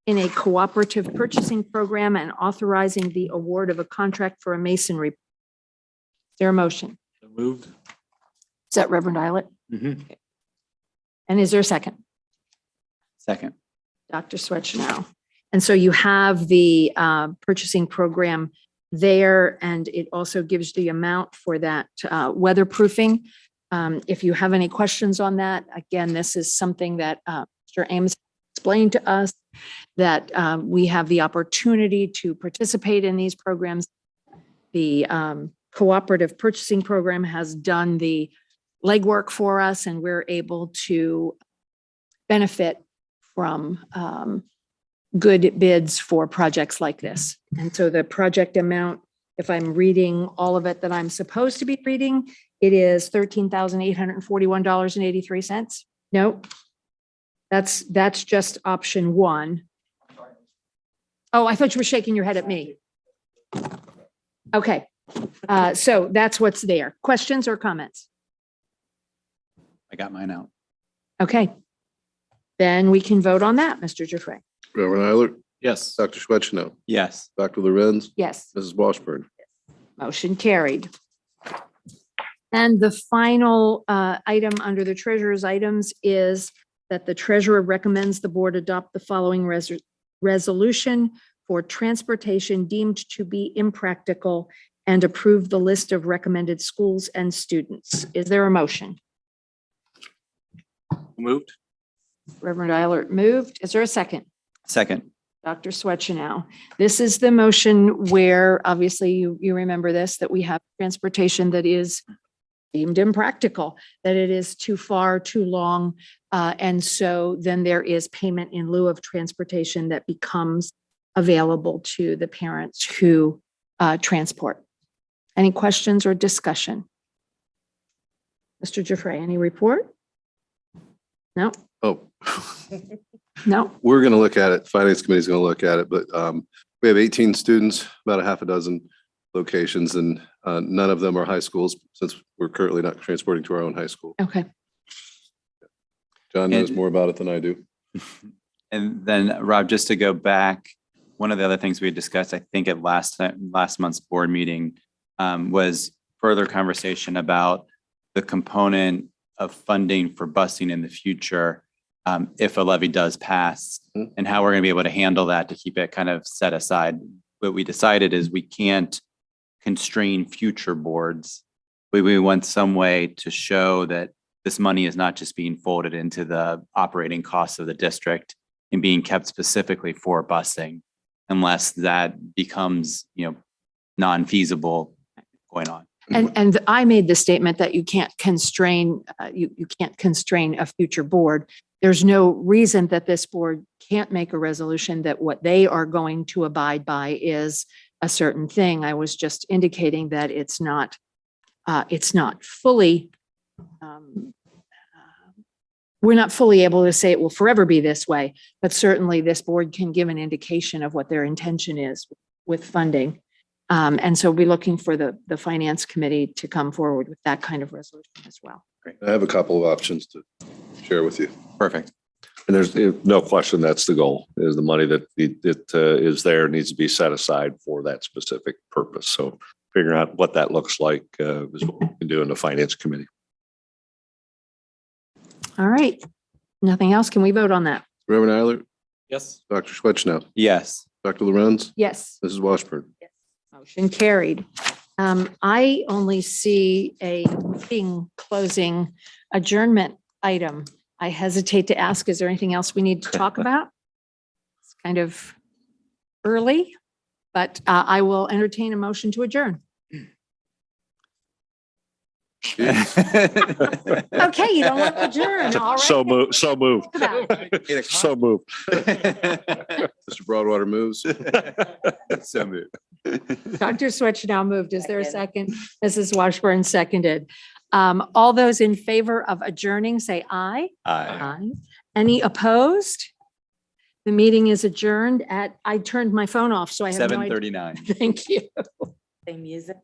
in a cooperative purchasing program and authorizing the award of a contract for a masonry. Is there a motion? So moved. Is that Reverend Eilert? Mhm. And is there a second? Second. Dr. Swetchnow. And so you have the purchasing program there, and it also gives the amount for that weatherproofing. If you have any questions on that, again, this is something that Mr. Ames explained to us, that we have the opportunity to participate in these programs. The cooperative purchasing program has done the legwork for us, and we're able to benefit from good bids for projects like this. And so the project amount, if I'm reading all of it that I'm supposed to be reading, it is $13,841.83. No, that's just option one. Oh, I thought you were shaking your head at me. Okay, so that's what's there. Questions or comments? I got mine out. Okay. Then we can vote on that, Mr. Giuffre. Reverend Eilert? Yes. Dr. Schwetzner? Yes. Dr. Lorenz? Yes. Mrs. Washburn? Motion carried. And the final item under the treasurer's items is the that the treasurer recommends the board adopt the following resolution for transportation deemed to be impractical and approve the list of recommended schools and students. Is there a motion? Moved. Reverend Eilert moved. Is there a second? Second. Dr. Swetchenow. This is the motion where obviously you remember this, that we have transportation that is deemed impractical, that it is too far, too long. And so then there is payment in lieu of transportation that becomes available to the parents who transport. Any questions or discussion? Mr. Giuffre, any report? No, Oh, no. we're going to look at it. Finance Committee is going to look at it, but we have 18 students, about a half a dozen locations, and none of them are high schools since we're currently not transporting to our own high school. Okay. John knows And- more about it than I do. And then Rob, just to go back, one of the other things we had discussed, I think at last month's board meeting, was further conversation about the component of funding for busing in the future, if a levy does pass, and how we're going to be able to handle that to keep it kind of set aside. What we decided is we can't constrain future boards. We want some way to show that this money is not just being folded into the operating costs of the district and being kept specifically for busing, unless that becomes, non-feasible going on. And I made the statement that you can't constrain, you can't constrain a future board. There's no reason that this board can't make a resolution that what they are going to abide by is a certain thing. I was just indicating that it's not fully, we're not fully able to say it will forever be this way, but certainly this board can give an indication of what their intention is with funding. And so we'll be looking for the finance committee to come forward with that kind of resolution as well. I have a couple of options to share with you. Perfect. And there's no question that's the goal, is the money that is there needs to be set aside for that specific purpose. So figuring out what that looks like is what we can do in the finance committee. All right. Nothing else? Can we vote on that? Reverend Eilert, Yes. Dr. Schwetchnow, Yes. Dr. Lorenz, Yes. Mrs. Washburn. Motion carried. I only see a meeting closing adjournment item. I hesitate to ask, is there anything else we need to talk about? It's kind of early, but I will entertain a motion to adjourn. Okay, you don't want to adjourn. All right. So move. Talk about it. So move. Mr. Broadwater moves. So moved. Dr. Swetchenow moved. Is there a second? Mrs. Washburn seconded. All those in favor of adjourning, say aye. Aye. Any opposed? The meeting is adjourned I turned my phone off, so I have no idea. 7:39. Thank you. Same music.